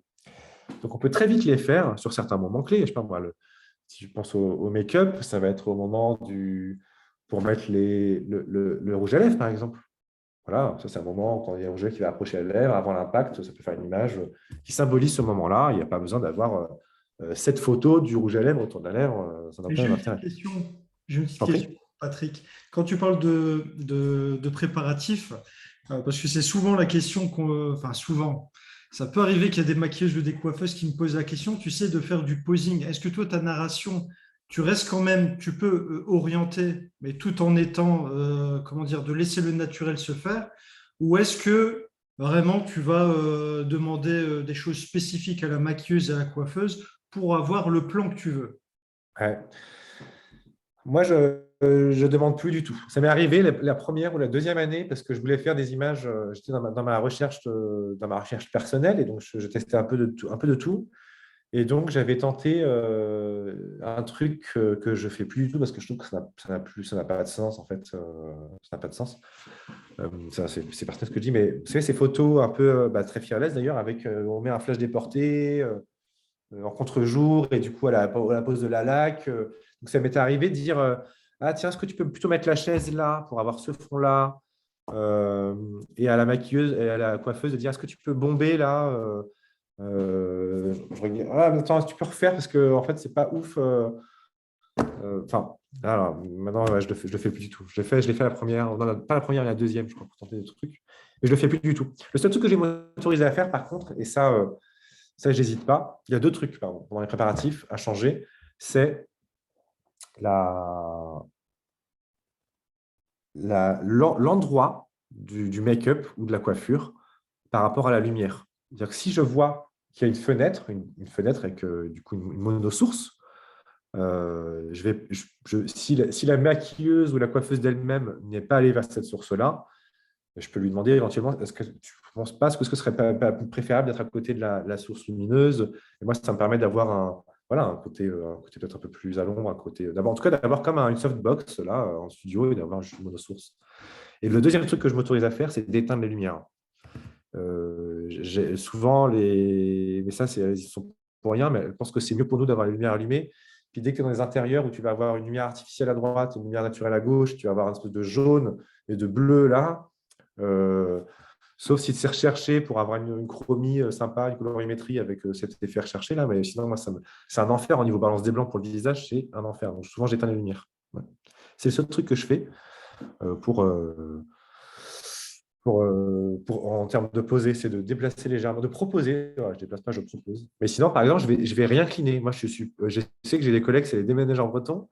Donc, on peut très vite les faire sur certains moments clés. Je sais pas, moi, si je pense au make-up, ça va être au moment pour mettre le rouge à lèvres, par exemple. Voilà, ça c'est un moment quand il y a un rouge à lèvres qui va approcher la lèvre, avant l'impact, ça peut faire une image qui symbolise ce moment-là. Il n'y a pas besoin d'avoir 7 photos du rouge à lèvres autour de la lèvre, ça n'a Et pas j'ai une petite d'intérêt. question, j'ai une Je petite t'en question, prie. Patrick. Quand tu parles de préparatifs, parce que c'est souvent la question enfin souvent, ça peut arriver qu'il y a des maquilleuses ou des coiffeuses qui me posent la question, tu sais, de faire du posing. Est-ce que toi, ta narration, tu restes quand même, tu peux orienter, mais tout en étant, comment dire, de laisser le naturel se faire, ou est-ce que vraiment tu vas demander des choses spécifiques à la maquilleuse et à la coiffeuse pour avoir le plan que tu veux? Ouais. Moi, je ne demande plus du tout. Ça m'est arrivé la première ou la deuxième année parce que je voulais faire des images. J'étais dans ma recherche personnelle et donc je testais un peu de tout, un peu de tout. Et donc, j'avais tenté un truc que je ne fais plus du tout parce que je trouve que ça n'a pas de sens en fait. Ça n'a pas de sens. C'est personnel ce que je dis, mais vous savez, ces photos un peu très fearless d'ailleurs, avec on met un flash déporté, en contre-jour et du coup à la pose de la laque. Donc ça m'était arrivé de dire ah tiens, est-ce que tu peux plutôt mettre la chaise là pour avoir ce fond-là. Et à la maquilleuse et à la coiffeuse de dire est-ce que tu peux bomber là. Je regarde, ah, mais attends, tu peux refaire parce que en fait c'est pas ouf. Enfin, alors maintenant ouais, je le fais plus du tout. Je l'ai fait la première, non, pas la première, mais la deuxième, je crois, pour tenter des trucs. Mais je le fais plus du tout. Le seul truc que j'ai m'autorisé à faire, par contre, et ça, je n'hésite pas. Il y a deux trucs pardon, pendant les préparatifs à changer. C'est la, l'endroit du make-up ou de la coiffure par rapport à la lumière. C'est-à-dire que si je vois qu'il y a une fenêtre avec du coup une monosource, si la maquilleuse ou la coiffeuse d'elle-même n'est pas allée vers cette source-là, je peux lui demander éventuellement, est-ce que tu ne penses pas que ce serait pas préférable d'être à côté de la source lumineuse? Et moi, ça me permet d'avoir un côté peut-être un peu plus à l'ombre, un côté, en tout cas, d'avoir comme une softbox là, en studio et d'avoir juste une monosource. Et le deuxième truc que je m'autorise à faire, c'est d'éteindre les lumières. Souvent, mais ça, ils sont pour rien, mais je pense que c'est mieux pour nous d'avoir les lumières allumées. Puis dès que tu es dans les intérieurs où tu vas avoir une lumière artificielle à droite, une lumière naturelle à gauche, tu vas avoir un espèce de jaune et de bleu là. Euh, Sauf si c'est recherché pour avoir une chromie sympa, une colorimétrie avec cet effet recherché là. Mais sinon, moi, c'est un enfer au niveau balance des blancs pour le visage, c'est un enfer. Donc souvent, j'éteins les lumières. Ouais. C'est le seul truc que je fais euh, pour, euh, en termes de poser, c'est de déplacer légèrement, de proposer. Voilà, je ne déplace pas, je propose. Mais sinon, par exemple, je vais rien cliner. Moi, je sais que j'ai des collègues, c'est les déménageurs bretons.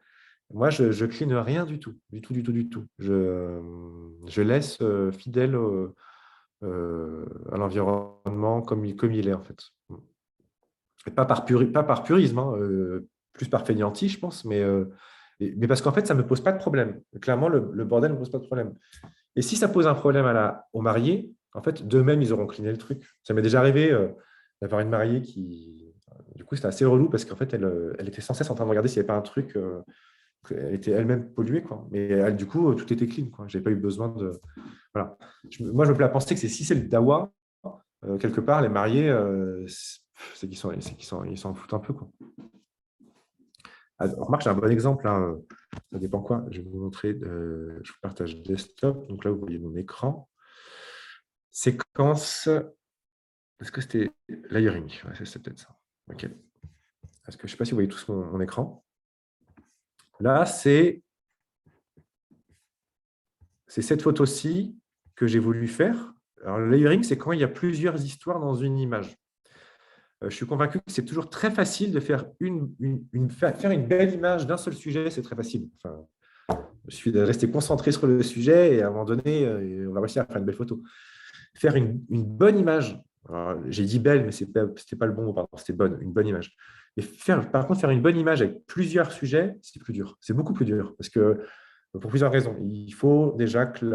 Moi, je ne clean rien du tout. Du tout, du tout, du tout. Je laisse fidèle à l'environnement comme il est, en fait. Et pas par purisme, hein, plus par fainéantie, je pense, mais parce qu'en fait, ça ne me pose pas de problème. Clairement, le bordel ne me pose pas de problème. Et si ça pose un problème aux mariés, en fait, d'eux-mêmes, ils auront cliné le truc. Ça m'est déjà arrivé d'avoir une mariée qui. Du coup, c'était assez relou parce qu'en fait, elle était sans cesse en train de regarder s'il n'y avait pas un truc. Elle était elle-même polluée, quoi. Mais elle, du coup, tout était clean, quoi. Je n'avais pas eu besoin de. Voilà. Moi, je me plais à penser que si c'est le dawa, quelque part, les mariés, ils s'en foutent un peu, quoi. Ah, remarque, j'ai un bon exemple, hein. Ça dépend quoi. Je vais vous montrer. Je vous partage desktop. Donc là, vous voyez mon écran. Séquence. Est-ce que c'était layering? Ouais, c'est peut-être ça. OK. Je ne sais pas si vous voyez tous mon écran. Là, c'est cette photo-ci que j'ai voulu faire. Alors, le layering, c'est quand il y a plusieurs histoires dans une image. Je suis convaincu que c'est toujours très facile de faire faire une belle image d'un seul sujet, c'est très facile. Enfin, il suffit de rester concentré sur le sujet et à un moment donné, on va réussir à faire une belle photo. Faire une bonne image, j'ai dit belle, mais ce n'était pas le bon mot, pardon, c'était une bonne image. Et par contre, faire une bonne image avec plusieurs sujets, c'est plus dur. C'est beaucoup plus dur parce que, pour plusieurs raisons. Il faut déjà que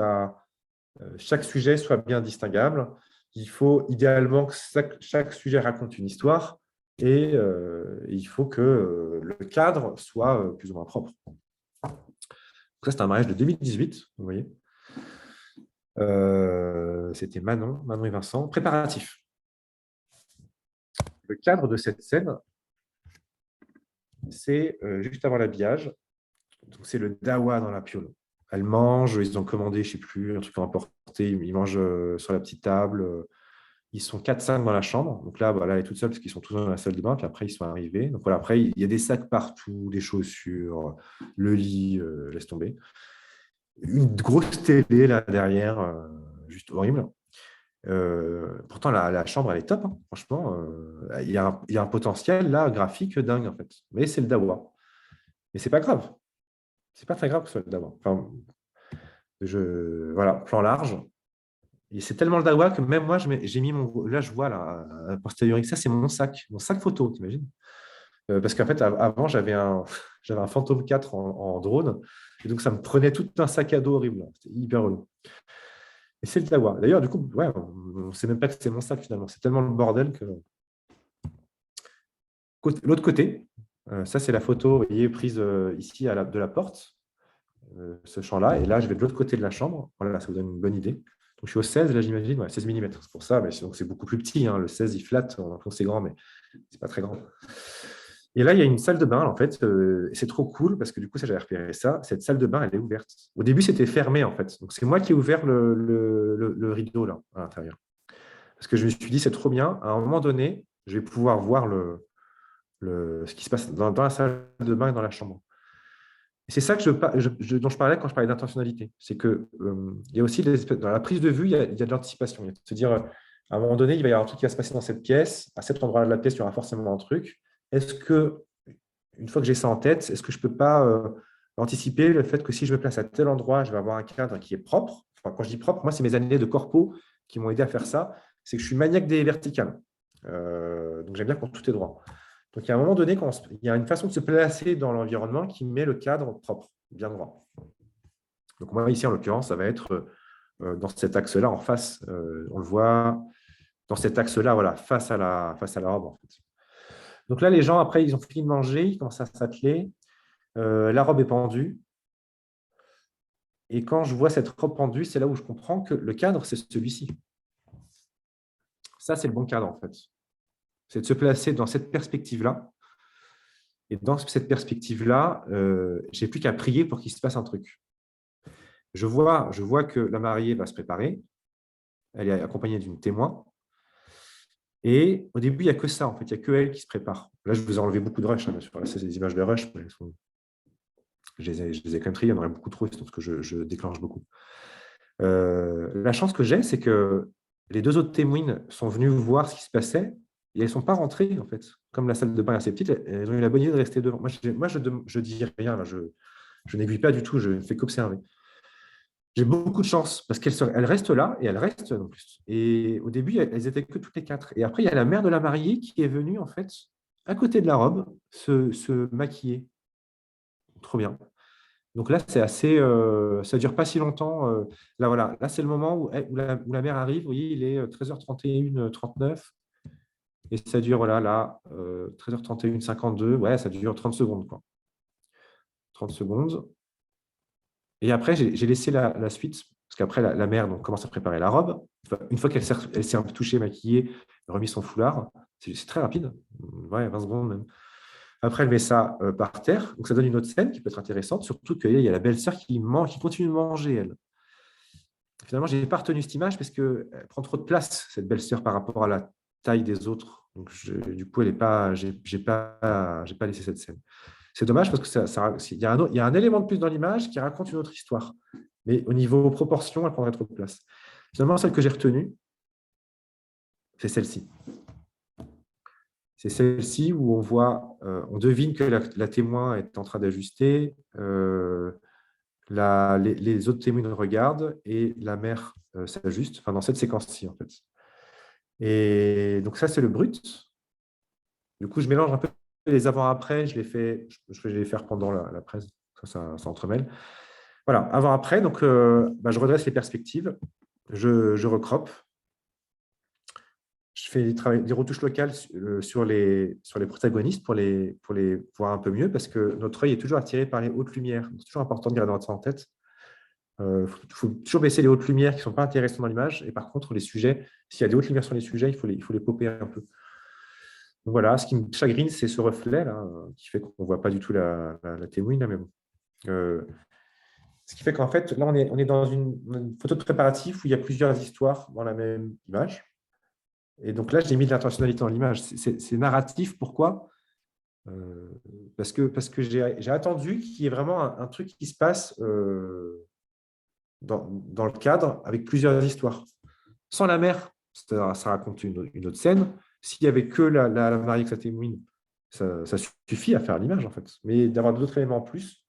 chaque sujet soit bien distinguable. Il faut idéalement que chaque sujet raconte une histoire et il faut que le cadre soit plus ou moins propre. Donc ça, c'est un mariage de 2018, vous voyez. C'était Manon et Vincent. Préparatif. Le cadre de cette scène, c'est juste avant l'habillage. C'est le dawa dans la piole. Elle mange, ils ont commandé, je ne sais plus, un truc à emporter. Ils mangent sur la petite table. Ils sont 4-5 dans la chambre. Donc là, elle est toute seule parce qu'ils sont tous dans la salle de bain. Puis après, ils sont arrivés. Donc voilà, après, il y a des sacs partout, des chaussures, le lit, laisse tomber. Une grosse télé là derrière, juste horrible. Pourtant, la chambre, elle est top. Hein. Franchement, il y a un potentiel là, graphique dingue en fait. Mais c'est le dawa. Mais c'est pas grave. C'est pas très grave que ce soit le dawa. Enfin, voilà, plan large. Et c'est tellement le dawa que même moi, j'ai mis mon. Là, je vois, là, a posteriori, ça, c'est mon sac photo, t'imagines? Parce qu'en fait, avant, j'avais un Phantom 4 en drone. Et donc, ça me prenait tout un sac à dos horrible. C'était hyper relou. Et c'est le dawa. D'ailleurs, du coup, ouais, on ne sait même pas que c'est mon sac finalement. C'est tellement le bordel que. L'autre côté, ça, c'est la photo, vous voyez, prise ici de la porte, ce champ-là. Et là, je vais de l'autre côté de la chambre. Voilà, ça vous donne une bonne idée. Donc, je suis au 16, là, j'imagine, ouais, 16 mm. C'est pour ça, mais c'est beaucoup plus petit. Hein. Le 16, il flatte. C'est grand, mais ce n'est pas très grand. Et là, il y a une salle de bain, en fait. C'est trop cool parce que du coup, ça, j'avais repéré ça. Cette salle de bain, elle est ouverte. Au début, c'était fermé, en fait. Donc, c'est moi qui ai ouvert le rideau, là, à l'intérieur. Parce que je me suis dit, c'est trop bien. À un moment donné, je vais pouvoir voir ce qui se passe dans la salle de bain et dans la chambre. Et c'est ça dont je parlais quand je parlais d'intentionnalité. C'est qu'il y a aussi, dans la prise de vue, il y a de l'anticipation. Il y a de se dire, à un moment donné, il va y avoir un truc qui va se passer dans cette pièce. À cet endroit-là de la pièce, il y aura forcément un truc. Est-ce que, une fois que j'ai ça en tête, est-ce que je ne peux pas anticiper le fait que si je me place à tel endroit, je vais avoir un cadre qui est propre. Enfin, quand je dis propre, moi, c'est mes années de corpo qui m'ont aidé à faire ça. C'est que je suis maniaque des verticales. Donc, j'aime bien quand tout est droit. Donc, il y a un moment donné, il y a une façon de se placer dans l'environnement qui met le cadre propre, bien droit. Donc, moi, ici, en l'occurrence, ça va être dans cet axe-là, en face. On le voit dans cet axe-là, voilà, face à la robe, en fait. Donc là, les gens, après, ils ont fini de manger, ils commencent à s'atteler. La robe est pendue. Et quand je vois cette robe pendue, c'est là où je comprends que le cadre, c'est celui-ci. Ça, c'est le bon cadre, en fait. C'est de se placer dans cette perspective-là. Et dans cette perspective-là, je n'ai plus qu'à prier pour qu'il se passe un truc. Je vois que la mariée va se préparer. Elle est accompagnée d'une témoin. Et au début, il n'y a que ça, en fait. Il n'y a que elle qui se prépare. Là, je vous ai enlevé beaucoup de rush. Hein, bien sûr. Là, c'est des images de rush. Je les ai quand même triées. Il y en aurait beaucoup trop, parce que je déclenche beaucoup. La chance que j'ai, c'est que les deux autres témoines sont venues voir ce qui se passait et elles ne sont pas rentrées, en fait. Comme la salle de bain est assez petite, elles ont eu la bonne idée de rester devant. Moi, je ne dis rien, là, je n'aiguille pas du tout, je ne fais qu'observer. J'ai beaucoup de chance parce qu'elles restent là et elles restent en plus. Et au début, elles étaient que toutes les quatre. Et après, il y a la mère de la mariée qui est venue, en fait, à côté de la robe, se maquiller. Trop bien. Donc là, c'est assez, ça ne dure pas si longtemps. Là, voilà. Là, c'est le moment où la mère arrive. Vous voyez, il est 13h31, 39. Et ça dure, voilà, là, 13h31, 52. Ouais, ça dure 30 secondes, quoi. 30 secondes. Et après, j'ai laissé la suite, parce qu'après, la mère donc, commence à préparer la robe. Une fois qu'elle s'est un peu touchée, maquillée, remis son foulard, c'est très rapide, ouais, 20 secondes même. Après, elle met ça par terre. Donc, ça donne une autre scène qui peut être intéressante, surtout qu'il y a la belle-sœur qui continue de manger, elle. Finalement, je n'ai pas retenu cette image parce qu'elle prend trop de place, cette belle-sœur, par rapport à la taille des autres. Donc, du coup, je n'ai pas laissé cette scène. C'est dommage parce qu'il y a un élément de plus dans l'image qui raconte une autre histoire. Mais au niveau proportion, elle prendrait trop de place. Finalement, celle que j'ai retenue, c'est celle-ci. C'est celle-ci où on devine que la témoin est en train d'ajuster, les autres témoins regardent et la mère s'ajuste, enfin, dans cette séquence-ci, en fait. Et donc, ça, c'est le brut. Du coup, je mélange un peu les avant-après, je vais les faire pendant la presse, ça entremêle. Voilà, avant-après, donc je redresse les perspectives, je recroppe, je fais des retouches locales sur les protagonistes pour les voir un peu mieux, parce que notre œil est toujours attiré par les hautes lumières. C'est toujours important de garder ça en tête. Il faut toujours baisser les hautes lumières qui ne sont pas intéressantes dans l'image. Et par contre, les sujets, s'il y a des hautes lumières sur les sujets, il faut les popper un peu. Donc voilà, ce qui me chagrine, c'est ce reflet là, qui fait qu'on ne voit pas du tout la témoine. Là, mais bon. Ce qui fait qu'en fait, là, on est dans une photo de préparatif où il y a plusieurs histoires dans la même image. Et donc là, j'ai mis de l'intentionnalité dans l'image. C'est narratif. Pourquoi ? Parce que j'ai attendu qu'il y ait vraiment un truc qui se passe dans le cadre avec plusieurs histoires. Sans la mère, ça raconte une autre scène. S'il n'y avait que la mariée avec sa témoine, ça suffit à faire l'image, en fait. Mais d'avoir d'autres éléments en plus,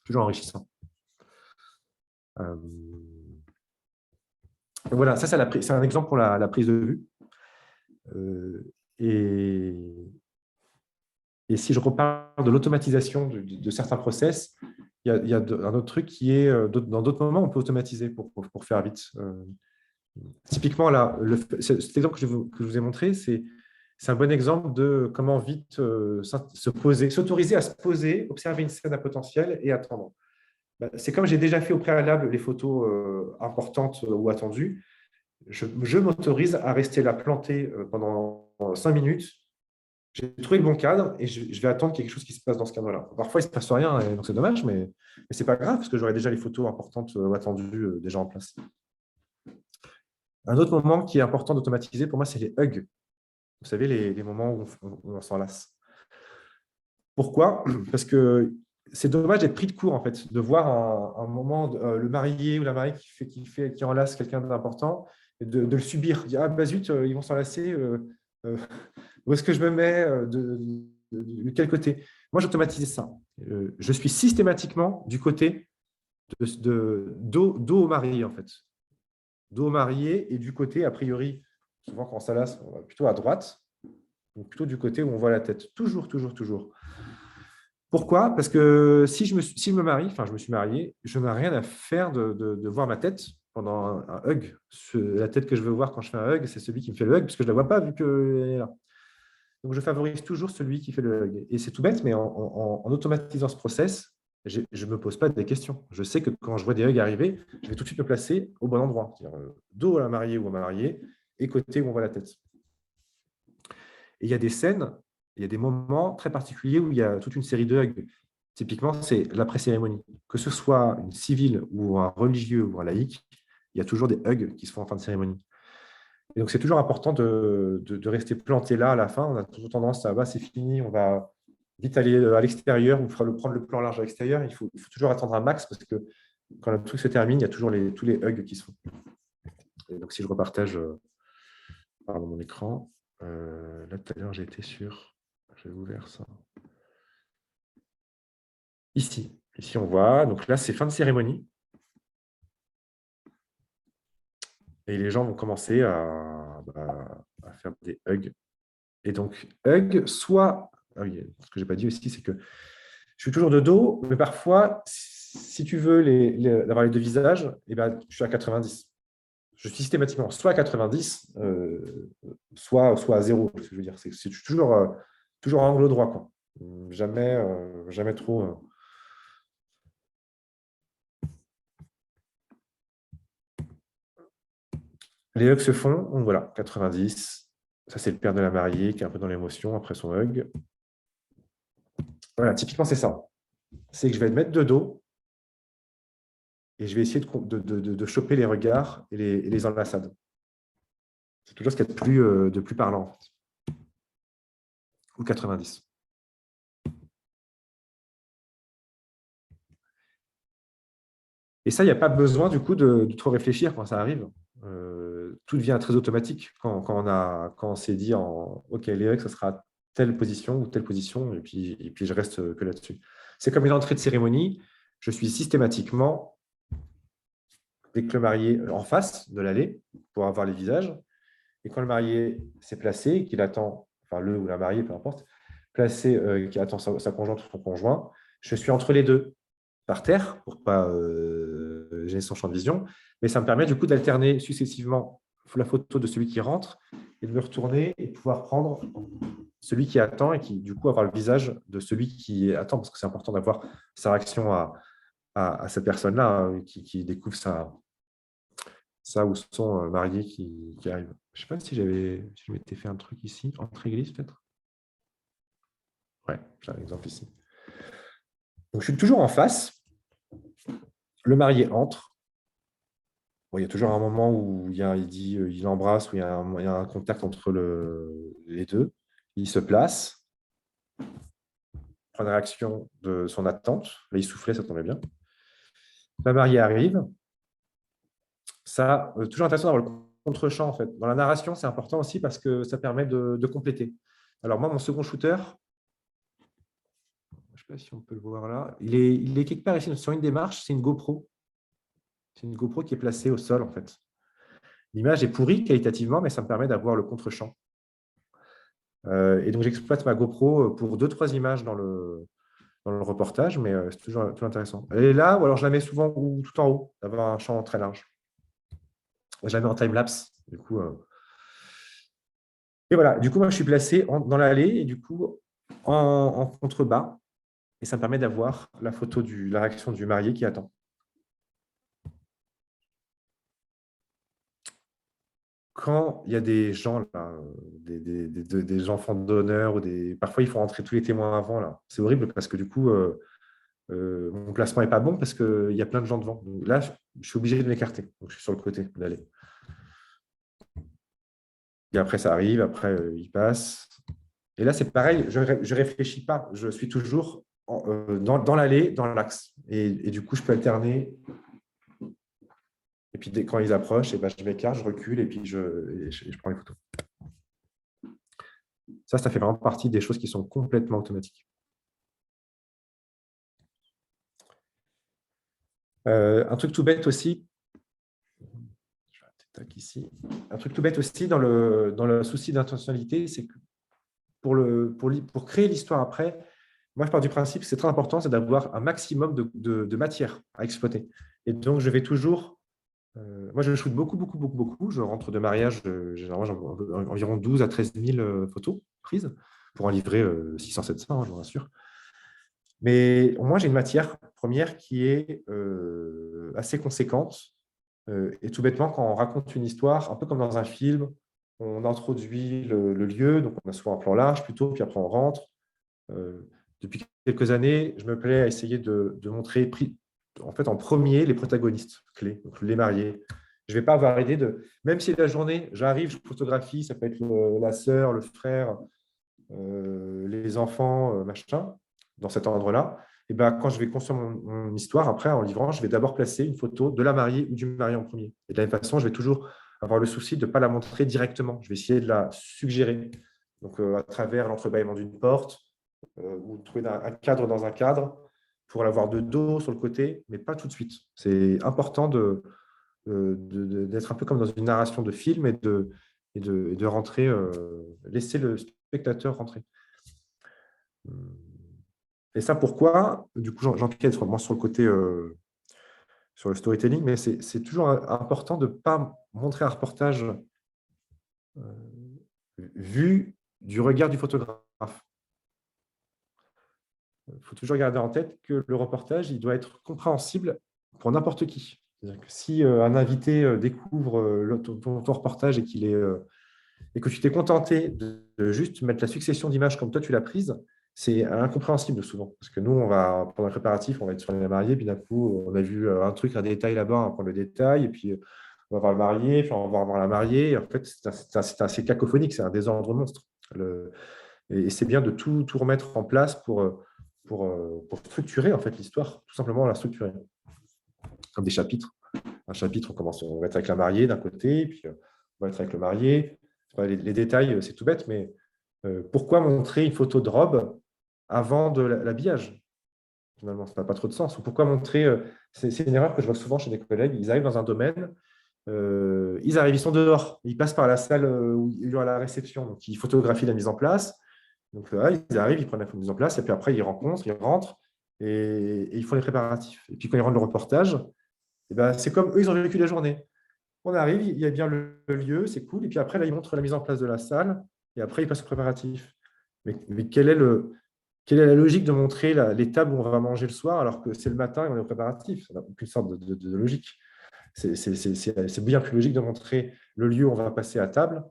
toujours enrichissant. Voilà, ça, c'est un exemple pour la prise de vue. Et si je reparle de l'automatisation de certains process, il y a un autre truc qui est, dans d'autres moments, on peut automatiser pour faire vite. Typiquement, là, cet exemple que je vous ai montré, c'est un bon exemple de comment vite s'autoriser à se poser, observer une scène à potentiel et attendre. C'est comme j'ai déjà fait au préalable les photos importantes ou attendues. Je m'autorise à rester là planté pendant 5 minutes. J'ai trouvé le bon cadre et je vais attendre qu'il y ait quelque chose qui se passe dans ce cadre-là. Parfois, il ne se passe rien, et donc c'est dommage, mais ce n'est pas grave parce que j'aurai déjà les photos importantes ou attendues déjà en place. Un autre moment qui est important d'automatiser, pour moi, c'est les hugs. Vous savez, les moments où on s'enlace. Pourquoi ? Parce que c'est dommage d'être pris de court, en fait, de voir un moment, le marié ou la mariée qui enlace quelqu'un d'important, et de le subir. Dire, ah, bah zut, ils vont s'enlacer, où est-ce que je me mets, de quel côté ? Moi, j'automatise ça. Je suis systématiquement du côté dos au marié, en fait. Dos au marié et du côté, a priori, souvent quand on s'enlace, on va plutôt à droite, donc plutôt du côté où on voit la tête. Toujours, toujours, toujours. Pourquoi ? Parce que si je me marie, enfin, je me suis marié, je n'ai rien à faire de voir ma tête pendant un hug. La tête que je veux voir quand je fais un hug, c'est celui qui me fait le hug, parce que je ne la vois pas vu qu'elle est là. Donc, je favorise toujours celui qui fait le hug. Et c'est tout bête, mais en automatisant ce process, je ne me pose pas des questions. Je sais que quand je vois des hugs arriver, je vais tout de suite me placer au bon endroit, c'est-à-dire dos à la mariée ou au marié, et côté où on voit la tête. Et il y a des scènes, il y a des moments très particuliers où il y a toute une série de hugs. Typiquement, c'est l'après-cérémonie. Que ce soit une civile ou un religieux ou un laïc, il y a toujours des hugs qui se font en fin de cérémonie. Et donc, c'est toujours important de rester planté là à la fin. On a toujours tendance à, c'est fini, on va vite aller à l'extérieur, on fera prendre le plan large à l'extérieur. Il faut toujours attendre un max parce que quand le truc se termine, il y a toujours tous les hugs qui se font. Et donc, si je repartage mon écran, là, tout à l'heure, j'ai été sur... Je vais ouvrir ça. Ici, on voit. Donc là, c'est fin de cérémonie. Et les gens vont commencer à faire des hugs. Et donc, hug, soit... Ah oui, ce que je n'ai pas dit aussi, c'est que je suis toujours de dos, mais parfois, si tu veux avoir les deux visages, je suis à 90. Je suis systématiquement soit à 90, soit à 0. Ce que je veux dire, c'est que je suis toujours à angle droit, quoi. Jamais trop... Les hugs se font, donc voilà, 90. Ça, c'est le père de la mariée qui est un peu dans l'émotion après son hug. Voilà, typiquement, c'est ça. C'est que je vais me mettre de dos et je vais essayer de choper les regards et les enlaçades. C'est toujours ce qu'il y a de plus parlant, en fait. Ou 90. Et ça, il n'y a pas besoin, du coup, de trop réfléchir quand ça arrive. tout devient très automatique quand on s'est dit OK, l'évêque, ça sera telle position ou telle position, et puis je reste que là-dessus. C'est comme une entrée de cérémonie. Je suis systématiquement, dès que le marié en face de l'allée, pour avoir les visages, et quand le marié s'est placé, qu'il attend, enfin le ou la mariée, peu importe, placé, qui attend sa conjointe ou son conjoint, je suis entre les deux, par terre, pour ne pas gêner son champ de vision, mais ça me permet du coup d'alterner successivement la photo de celui qui rentre et de me retourner et de pouvoir prendre celui qui attend et qui, du coup, avoir le visage de celui qui attend, parce que c'est important d'avoir sa réaction à cette personne-là qui découvre ça ou son marié qui arrive. Je ne sais pas si je m'étais fait un truc ici, entre église peut-être. Ouais, j'ai un exemple ici. Donc, je suis toujours en face. Le marié entre. Bon, il y a toujours un moment où il embrasse, où il y a un contact entre les deux. Il se place, prend une réaction de son attente. Là, il soufflait, ça tombait bien. La mariée arrive. Ça, toujours intéressant d'avoir le contre-champ, en fait. Dans la narration, c'est important aussi parce que ça permet de compléter. Alors, moi, mon second shooter, je ne sais pas si on peut le voir là, il est quelque part ici sur une des marches, c'est une GoPro. C'est une GoPro qui est placée au sol, en fait. L'image est pourrie qualitativement, mais ça me permet d'avoir le contre-champ. Et donc, j'exploite ma GoPro pour 2-3 images dans le reportage, mais c'est toujours intéressant. Elle est là, ou alors je la mets souvent tout en haut, d'avoir un champ très large. Je la mets en time-lapse, du coup. Et voilà, du coup, moi, je suis placé dans l'allée et du coup, en contrebas. Et ça me permet d'avoir la photo la réaction du marié qui attend. Quand il y a des gens, là, des enfants d'honneur, parfois, il faut rentrer tous les témoins avant. Là. C'est horrible parce que du coup, mon placement n'est pas bon parce qu'il y a plein de gens devant. Donc, là, je suis obligé de m'écarter. Donc, je suis sur le côté de l'allée. Et après, ça arrive. Après, il passe. Et là, c'est pareil. Je ne réfléchis pas. Je suis toujours dans l'allée, dans l'axe. Et du coup, je peux alterner. Et puis, quand ils approchent, je m'écarte, je recule et puis je prends les photos. Ça fait vraiment partie des choses qui sont complètement automatiques. Un truc tout bête aussi. Ici. Un truc tout bête aussi dans le souci d'intentionnalité, c'est que pour créer l'histoire après, moi, je pars du principe que c'est très important, c'est d'avoir un maximum de matière à exploiter. Et donc, je vais toujours... moi, je shoot beaucoup, beaucoup, beaucoup, beaucoup. Je rentre de mariage, généralement, j'ai environ 12 à 13 000 photos prises pour en livrer 600-700, je vous rassure. Mais au moins, j'ai une matière première qui est assez conséquente. Et tout bêtement, quand on raconte une histoire, un peu comme dans un film, on introduit le lieu, donc on a souvent un plan large plutôt, puis après on rentre. Depuis quelques années, je me plais à essayer de montrer en fait, en premier les protagonistes clés, donc les mariés. Je ne vais pas avoir idée même si la journée, j'arrive, je photographie, ça peut être la sœur, le frère, les enfants, machin, dans cet ordre-là. Et ben, quand je vais construire mon histoire, après, en livrant, je vais d'abord placer une photo de la mariée ou du marié en premier. Et de la même façon, je vais toujours avoir le souci de ne pas la montrer directement. Je vais essayer de la suggérer. Donc, à travers l'entrebâillement d'une porte, ou trouver un cadre dans un cadre pour l'avoir de dos sur le côté, mais pas tout de suite. C'est important d'être un peu comme dans une narration de film et de rentrer, laisser le spectateur rentrer. Et ça, pourquoi? Du coup, j'empiète moi sur le côté, sur le storytelling, mais c'est toujours important de ne pas montrer un reportage vu du regard du photographe. Il faut toujours garder en tête que le reportage, il doit être compréhensible pour n'importe qui. C'est-à-dire que si un invité découvre ton reportage et que tu t'es contenté de juste mettre la succession d'images comme toi tu l'as prise, c'est incompréhensible souvent. Parce que nous, pendant le préparatif, on va être sur les mariés, puis d'un coup, on a vu un truc, un détail là-bas, on va prendre le détail, et puis on va voir le marié, puis on va voir la mariée. Et en fait, c'est assez cacophonique, c'est un désordre monstre. Et c'est bien de tout remettre en place pour structurer en fait, l'histoire, tout simplement la structurer. Comme des chapitres. Un chapitre, on va être avec la mariée d'un côté, puis va être avec le marié. Enfin, les détails, c'est tout bête, mais pourquoi montrer une photo de robe avant de l'habillage? Finalement, ça n'a pas trop de sens. Ou pourquoi montrer… c'est une erreur que je vois souvent chez des collègues. Ils arrivent dans un domaine, ils sont dehors. Ils passent par la salle où il y aura la réception. Donc, ils photographient la mise en place. Donc, là, ils arrivent, ils prennent la mise en place, et puis après, ils rencontrent, ils rentrent, et ils font les préparatifs. Et puis, quand ils rendent le reportage, eh ben, c'est comme eux, ils ont vécu la journée. On arrive, il y a bien le lieu, c'est cool. Et puis après, là, ils montrent la mise en place de la salle, et après, ils passent au préparatif. Mais quelle est la logique de montrer les tables où on va manger le soir alors que c'est le matin et on est au préparatif? Ça n'a aucune sorte de logique. C'est bien plus logique de montrer le lieu où on va passer à table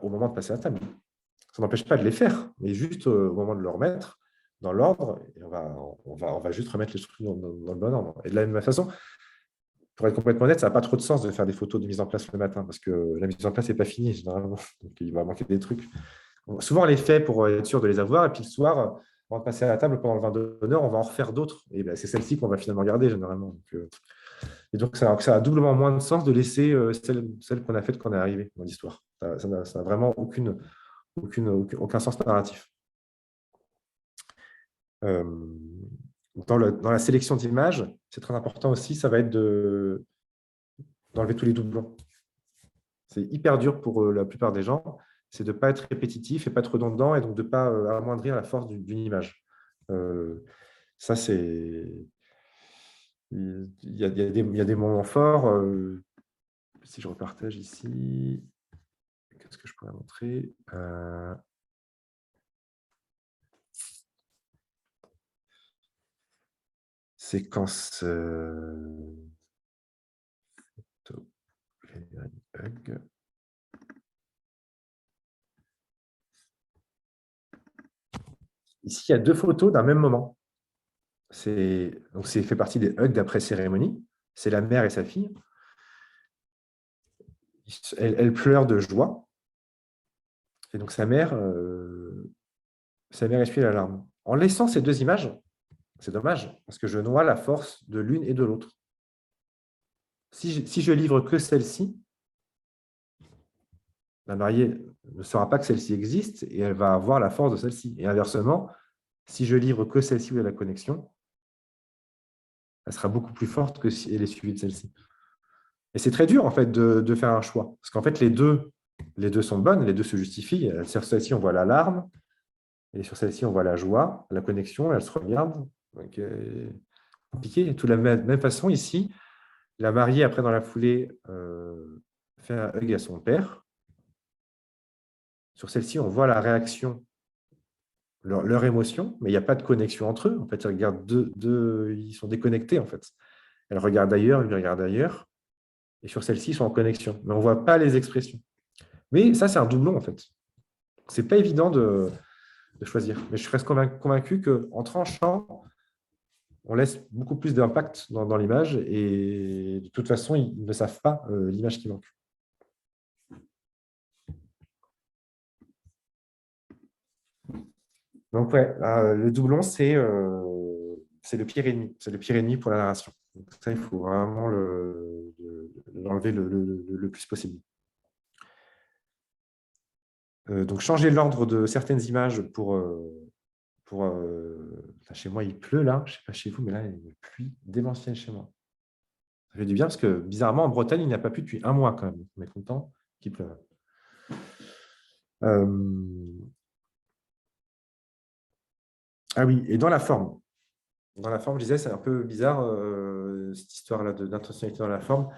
au moment de passer à table. Ça n'empêche pas de les faire, mais juste au moment de le remettre dans l'ordre, et on va juste remettre les trucs dans le bon ordre. Et de la même façon, pour être complètement honnête, ça n'a pas trop de sens de faire des photos de mise en place le matin, parce que la mise en place n'est pas finie, généralement. Donc, il va manquer des trucs. Souvent, on les fait pour être sûr de les avoir, et puis le soir, avant de passer à la table, pendant le vin d'honneur, on va en refaire d'autres. Et ben, c'est celle-ci qu'on va finalement garder, généralement. Et donc, ça a doublement moins de sens de laisser celle qu'on a faite quand on est arrivé dans l'histoire. Ça n'a vraiment aucun sens narratif. Euh, dans la sélection d'images, c'est très important aussi, ça va être d'enlever tous les doublons. C'est hyper dur pour la plupart des gens, c'est de ne pas être répétitif et pas être redondant, et donc de ne pas amoindrir la force d'une image. Ça, c'est… Il y a des moments forts. Si je repartage ici, qu'est-ce que je pourrais montrer? Séquence… Ici, il y a 2 photos d'un même moment. Donc, c'est fait partie des hugs d'après cérémonie. C'est la mère et sa fille. Elle pleure de joie. Et donc, sa mère essuie la larme. En laissant ces 2 images, c'est dommage, parce que je noie la force de l'une et de l'autre. Si je livre que celle-ci, la mariée ne saura pas que celle-ci existe et elle va avoir la force de celle-ci. Et inversement, si je livre que celle-ci où il y a la connexion, elle sera beaucoup plus forte que si elle est suivie de celle-ci. Et c'est très dur, en fait, de faire un choix. Parce qu'en fait, les deux sont bonnes, les deux se justifient. Sur celle-ci, on voit l'alarme, et sur celle-ci, on voit la joie, la connexion, elles se regardent. Donc, compliqué. De la même façon, ici, la mariée, après, dans la foulée, fait un hug à son père. Sur celle-ci, on voit la réaction, leur émotion, mais il n'y a pas de connexion entre eux. En fait, ils regardent ils sont déconnectés, en fait. Elle regarde ailleurs, lui regarde ailleurs. Et sur celle-ci, ils sont en connexion. Mais on ne voit pas les expressions. Mais ça, c'est un doublon, en fait. Ce n'est pas évident de choisir. Mais je suis presque convaincu qu'en tranchant, on laisse beaucoup plus d'impact dans l'image. Et de toute façon, ils ne savent pas l'image qui manque. Donc, ouais, le doublon, c'est le pire ennemi. C'est le pire ennemi pour la narration. Donc, ça, il faut vraiment l'enlever le plus possible. Donc, changer l'ordre de certaines images chez moi, il pleut là. Je ne sais pas chez vous, mais là, il y a une pluie démentielle chez moi. Ça fait du bien parce que, bizarrement, en Bretagne, il n'y a pas plu depuis un mois quand même. On est content qu'il pleuve. Ah oui, et dans la forme. Dans la forme, je disais, c'est un peu bizarre, cette histoire-là d'intentionnalité dans la forme.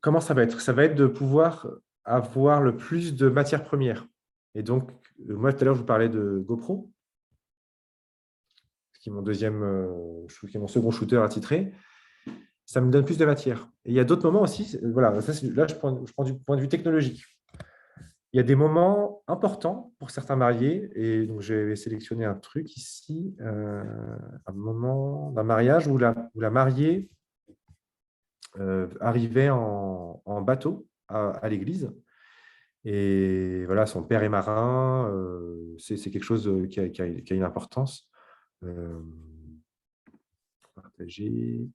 Comment ça va être? Ça va être de pouvoir avoir le plus de matières premières. Et donc, moi, tout à l'heure, je vous parlais de GoPro, qui est mon second shooter attitré. Ça me donne plus de matière. Et il y a d'autres moments aussi, voilà, là, je prends du point de vue technologique. Il y a des moments importants pour certains mariés, et donc je vais sélectionner un truc ici, un moment d'un mariage où la mariée arrivait en bateau à l'église. Et voilà, son père est marin, c'est quelque chose qui a une importance. Partager.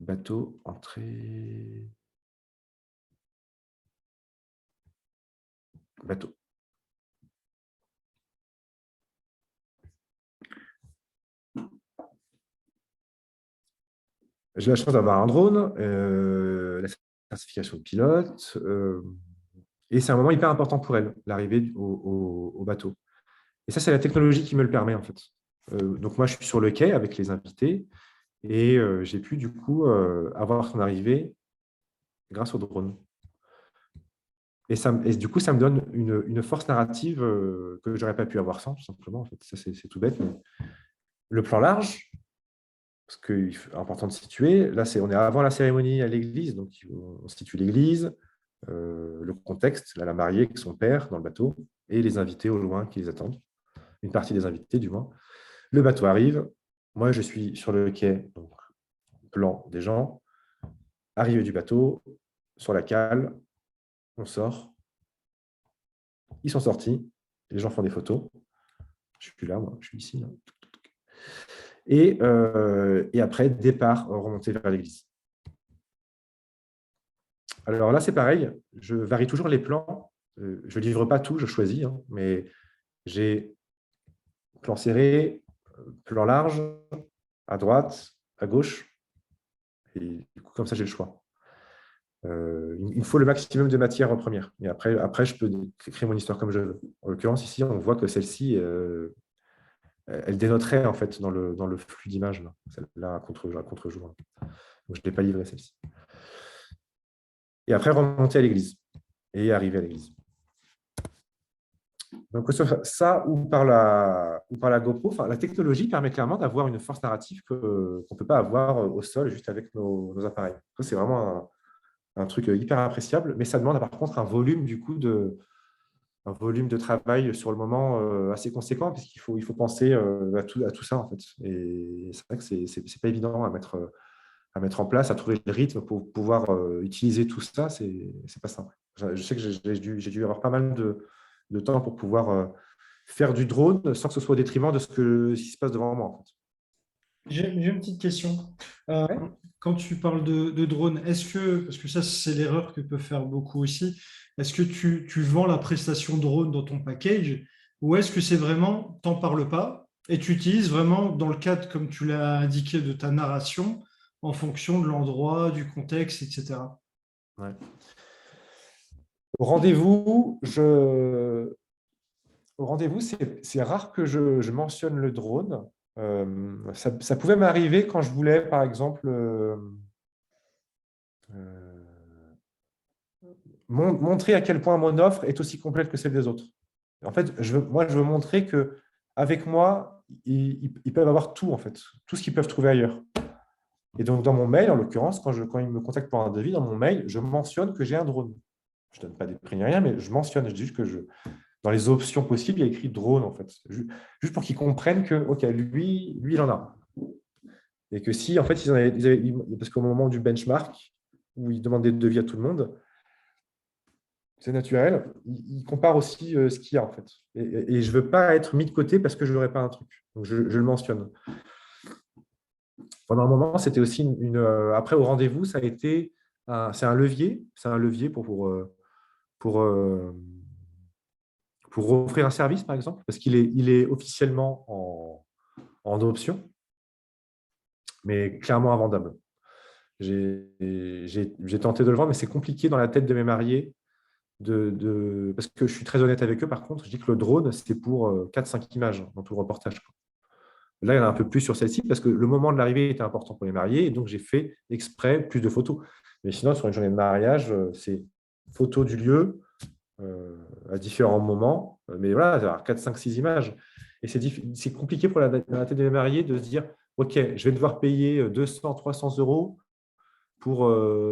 Bateau, entrée, bateau. J'ai la chance d'avoir un drone, la certification de pilote, et c'est un moment hyper important pour elle, l'arrivée au bateau. Et ça, c'est la technologie qui me le permet, en fait. Donc, moi, je suis sur le quai avec les invités et j'ai pu, du coup, avoir son arrivée grâce au drone. Et du coup, ça me donne une force narrative que je n'aurais pas pu avoir sans, tout simplement. En fait. Ça, c'est tout bête. Mais le plan large, parce qu'il est important de situer, là, on est avant la cérémonie à l'église, donc on situe l'église, le contexte, là, la mariée avec son père dans le bateau, et les invités au loin qui les attendent, une partie des invités du moins. Le bateau arrive, moi je suis sur le quai, donc plan des gens, arrivée du bateau, sur la cale, on sort, ils sont sortis, les gens font des photos, je suis là, moi, je suis ici. Là. Et après, départ, remonter vers l'église. Alors là, c'est pareil, je varie toujours les plans, je ne livre pas tout, je choisis, hein, mais j'ai plan serré, plan large, à droite, à gauche, et du coup, comme ça, j'ai le choix. Il me faut le maximum de matière en première. Et après, je peux créer mon histoire comme je veux. En l'occurrence, ici, on voit que celle-ci, elle dénoterait en fait dans le flux d'images, celle-là à contre-jour. Donc, je ne l'ai pas livré, celle-ci. Et après, remonter à l'église et arriver à l'église. Donc, que ce soit ça ou par la GoPro, la technologie permet clairement d'avoir une force narrative qu'on ne peut pas avoir au sol juste avec nos appareils. C'est vraiment un truc hyper appréciable, mais ça demande par contre un volume de travail sur le moment assez conséquent, parce qu'il faut penser à tout ça en fait. Et c'est vrai que c'est pas évident à mettre en place, à trouver le rythme pour pouvoir utiliser tout ça, c'est pas simple. Je sais que j'ai dû avoir pas mal de temps pour pouvoir faire du drone sans que ce soit au détriment de ce qui se passe devant moi en fait. J'ai une petite question. Euh, Ouais. Quand tu parles de drone, parce que ça c'est l'erreur que peuvent faire beaucoup aussi, est-ce que tu vends la prestation drone dans ton package ou est-ce que c'est vraiment, t'en parles pas et tu utilises vraiment dans le cadre, comme tu l'as indiqué, de ta narration en fonction de l'endroit, du contexte, etc. Ouais. Au rendez-vous, c'est rare que je mentionne le drone. Ça pouvait m'arriver quand je voulais, par exemple, euh, montrer à quel point mon offre est aussi complète que celle des autres. En fait, moi, je veux montrer que avec moi, ils peuvent avoir tout, en fait, tout ce qu'ils peuvent trouver ailleurs. Et donc, dans mon mail, en l'occurrence, quand ils me contactent pour un devis, dans mon mail, je mentionne que j'ai un drone. Je ne donne pas des prix ni rien, mais je mentionne, je dis juste que dans les options possibles, il y a écrit drone, en fait. Juste pour qu'ils comprennent que, OK, lui, il en a. Et que si, en fait, parce qu'au moment du benchmark, où ils demandent des devis à tout le monde, c'est naturel, ils comparent aussi ce qu'il y a, en fait. Et je ne veux pas être mis de côté parce que je n'aurais pas un truc. Donc, je le mentionne. Pendant un moment, c'était aussi après, au rendez-vous, ça a été c'est un levier. C'est un levier pour, euh, pour offrir un service, par exemple, parce il est officiellement en option, mais clairement invendable. J'ai tenté de le vendre, mais c'est compliqué dans la tête de mes mariés, parce que je suis très honnête avec eux. Par contre, je dis que le drone, c'est pour 4-5 images dans tout le reportage. Là, il y en a un peu plus sur celle-ci, parce que le moment de l'arrivée était important pour les mariés, et donc j'ai fait exprès plus de photos. Mais sinon, sur une journée de mariage, c'est photos du lieu, à différents moments, mais voilà, 4, 5, 6 images. Et c'est compliqué pour la tête des mariés de se dire, OK, je vais devoir payer 200, 300 euros pour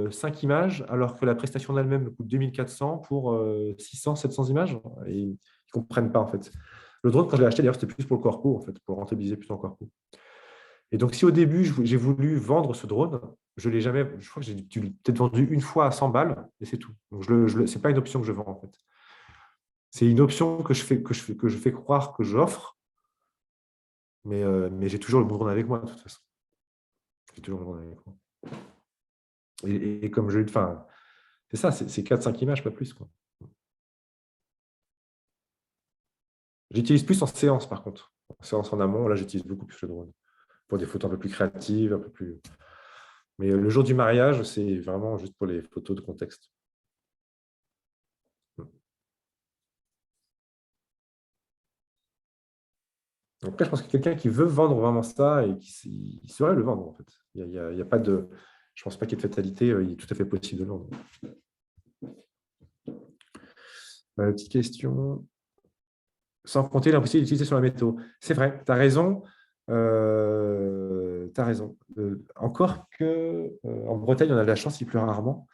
5 images, alors que la prestation d'elle-même me coûte 2400 pour 600, 700 images. Et ils ne comprennent pas, en fait. Le drone, quand je l'ai acheté, d'ailleurs, c'était plus pour le corpo, en fait, pour rentabiliser plus en corpo. Et donc, si au début, j'ai voulu vendre ce drone, je l'ai jamais, je crois que j'ai peut-être vendu une fois à 100 balles, et c'est tout. Donc, ce n'est pas une option que je vends, en fait. C'est une option que je fais croire que j'offre, mais j'ai toujours le drone avec moi, de toute façon. J'ai toujours le drone avec moi. Et comme je enfin, c'est ça, c'est 4-5 images, pas plus, quoi. J'utilise plus en séance, par contre. En séance en amont, là, j'utilise beaucoup plus le drone. Pour des photos un peu plus créatives, un peu plus. Mais le jour du mariage, c'est vraiment juste pour les photos de contexte. Après, je pense que quelqu'un qui veut vendre vraiment ça et il saurait le vendre, en fait. Il y a pas de. Je ne pense pas qu'il y ait de fatalité, il est tout à fait possible de le vendre. Petite question. Sans compter l'impossibilité d'utiliser sur la météo. C'est vrai, tu as raison. Tu as raison. Encore que en Bretagne, on a de la chance, il pleut rarement.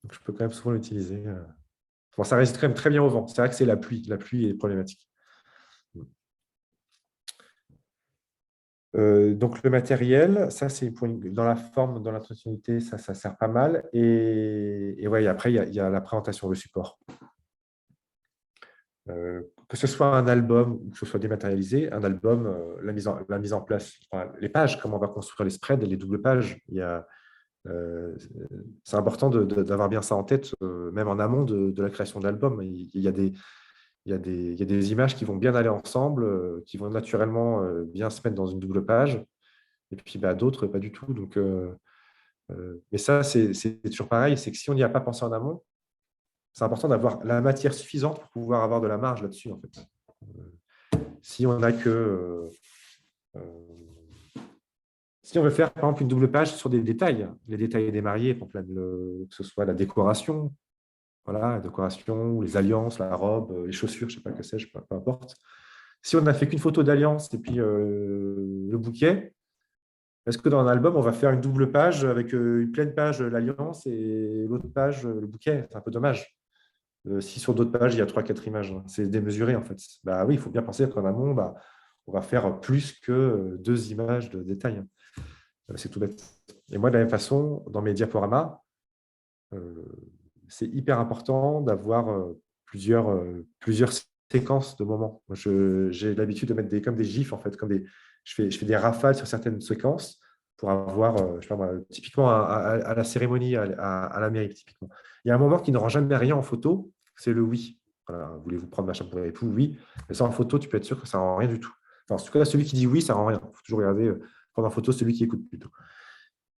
Donc, je peux quand même souvent l'utiliser. Bon, ça résiste quand même très bien au vent. C'est vrai que c'est la pluie. La pluie est problématique. Donc, le matériel, ça, c'est dans la forme, dans l'intentionnalité, ça sert pas mal. Et ouais, après, il y a la présentation, le support. Que ce soit un album ou que ce soit dématérialisé, un album, la mise en place, enfin, les pages, comment on va construire les spreads et les doubles pages. C'est important d'avoir bien ça en tête, même en amont de la création de l'album. Il y a des images qui vont bien aller ensemble, qui vont naturellement bien se mettre dans une double page, et puis d'autres, pas du tout. Donc, mais ça, c'est toujours pareil, c'est que si on n'y a pas pensé en amont, c'est important d'avoir la matière suffisante pour pouvoir avoir de la marge là-dessus, en fait. Si on n'a que... si on veut faire, par exemple, une double page sur des détails, les détails des mariés, que ce soit la décoration, voilà, la décoration, les alliances, la robe, les chaussures, je ne sais pas que sais-je, peu importe. Si on n'a fait qu'une photo d'alliance et puis le bouquet, est-ce que dans un album, on va faire une double page avec une pleine page l'alliance et l'autre page le bouquet? C'est un peu dommage. Si sur d'autres pages, il y a 3-4 images, hein, c'est démesuré en fait. Oui, il faut bien penser qu'en amont, on va faire plus que 2 images de détail. C'est tout bête. Et moi, de la même façon, dans mes diaporamas, c'est hyper important d'avoir plusieurs séquences de moments. J'ai l'habitude de mettre comme des gifs, en fait, je fais des rafales sur certaines séquences pour avoir, je sais pas moi, typiquement à la cérémonie, à la mairie, typiquement. Il y a un moment qui ne rend jamais rien en photo, c'est le oui. Voilà, voulez-vous prendre machin pour l'époux? Oui. Mais ça, en photo, tu peux être sûr que ça ne rend rien du tout. Enfin, en tout cas, celui qui dit oui, ça ne rend rien. Il faut toujours regarder, prendre en photo celui qui écoute plutôt.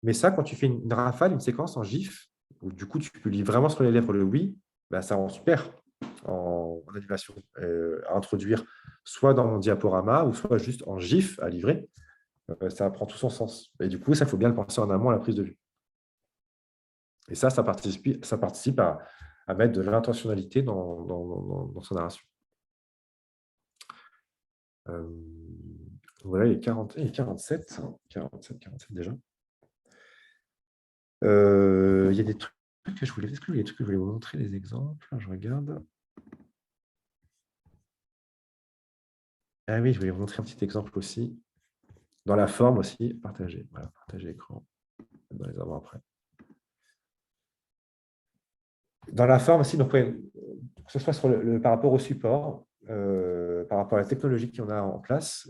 Mais ça, quand tu fais une rafale, une séquence en GIF, où du coup, tu peux lire vraiment sur les lèvres le oui, ça rend super en animation à introduire soit dans mon diaporama ou soit juste en GIF à livrer. Ça prend tout son sens. Et du coup, ça, faut bien le penser en amont à la prise de vue. Et ça participe à mettre de l'intentionnalité dans son narration. Voilà, il est 47 déjà. Il y a des trucs que je voulais, est-ce que je voulais vous montrer des exemples? Je regarde. Ah oui, je voulais vous montrer un petit exemple aussi. Dans la forme aussi, partager. Voilà, partager l'écran. Dans les avant après. Dans la forme aussi, donc, que ce soit par rapport au support, par rapport à la technologie qu'on a en place.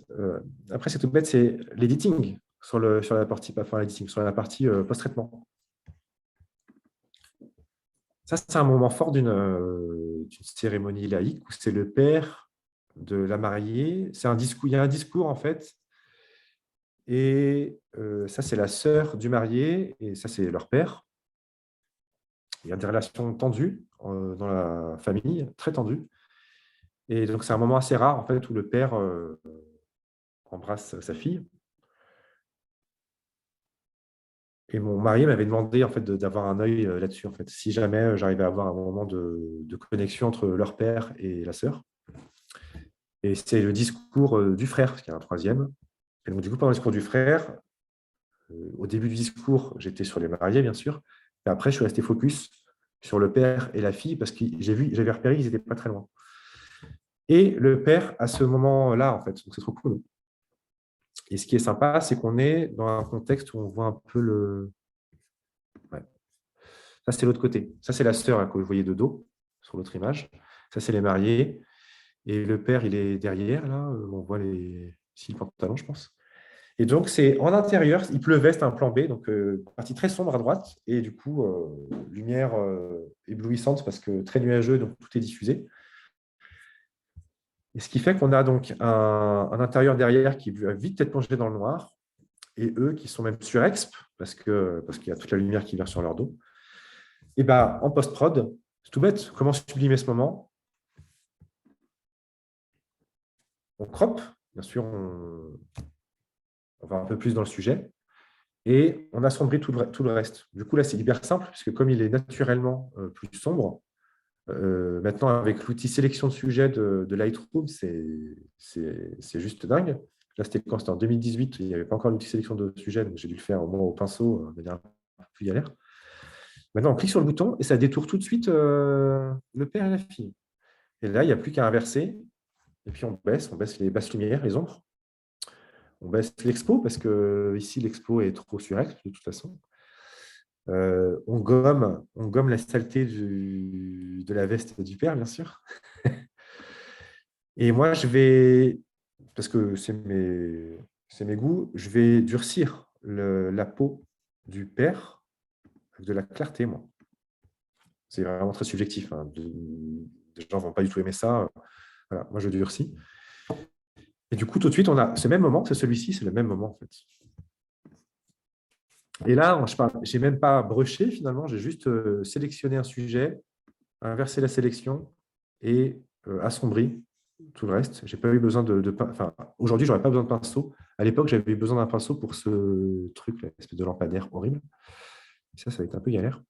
Après, c'est tout bête, c'est l'editing sur la partie, enfin, l'editing, sur la partie post-traitement. Ça, c'est un moment fort d'une cérémonie laïque où c'est le père de la mariée. C'est un discours, il y a un discours en fait, et ça, c'est la sœur du marié, et ça, c'est leur père. Il y a des relations tendues dans la famille, très tendues. Et donc, c'est un moment assez rare en fait où le père embrasse sa fille. Et mon mari m'avait demandé en fait d'avoir un œil là-dessus en fait, si jamais j'arrivais à avoir un moment de connexion entre leur père et la sœur. Et c'est le discours du frère, parce qu'il y a un troisième. Et donc, du coup, pendant le discours du frère, au début du discours, j'étais sur les mariés, bien sûr. Et après, je suis resté focus sur le père et la fille, parce que j'avais repéré qu'ils n'étaient pas très loin. Et le père, à ce moment-là, en fait, donc c'est trop cool. Et ce qui est sympa, c'est qu'on est dans un contexte où on voit un peu le... Ouais. Ça, c'est l'autre côté. Ça, c'est la sœur que vous voyez de dos, sur l'autre image. Ça, c'est les mariés. Et le père, il est derrière, là. On voit ici le pantalon, je pense. Et donc, c'est en intérieur, il pleuvait, c'était un plan B, donc partie très sombre à droite, et du coup, lumière éblouissante parce que très nuageux, donc tout est diffusé. Et ce qui fait qu'on a donc un intérieur derrière qui va vite être plongé dans le noir, et eux qui sont même surexp, parce qu'il y a toute la lumière qui vient sur leur dos. Et ben, en post-prod, c'est tout bête, comment sublimer ce moment? On crop, bien sûr, on va un peu plus dans le sujet, et on assombrit tout le reste. Du coup, là, c'est hyper simple, puisque comme il est naturellement plus sombre, maintenant, avec l'outil sélection de sujet de Lightroom, c'est juste dingue. Là, c'était quand? C'était en 2018, il n'y avait pas encore l'outil sélection de sujet, donc j'ai dû le faire au moins au pinceau, de manière un peu plus galère. Maintenant, on clique sur le bouton et ça détourne tout de suite le père et la fille. Et là, il n'y a plus qu'à inverser. Et puis, on baisse les basses lumières, les ombres. On baisse l'expo parce que ici, l'expo est trop surex de toute façon. On gomme la saleté de la veste du père, bien sûr. Et moi, parce que c'est mes goûts, je vais durcir la peau du père avec de la clarté, moi. C'est vraiment très subjectif, hein. Les gens ne vont pas du tout aimer ça. Voilà, moi, je durcis. Et du coup, tout de suite, on a ce même moment, c'est celui-ci, c'est le même moment, en fait. Et là, je n'ai même pas brushé, finalement, j'ai juste sélectionné un sujet, inversé la sélection et assombri tout le reste. J'ai pas eu besoin enfin, aujourd'hui, je n'aurais pas besoin de pinceau. À l'époque, j'avais eu besoin d'un pinceau pour ce truc, espèce de lampadaire horrible. Ça va être un peu galère.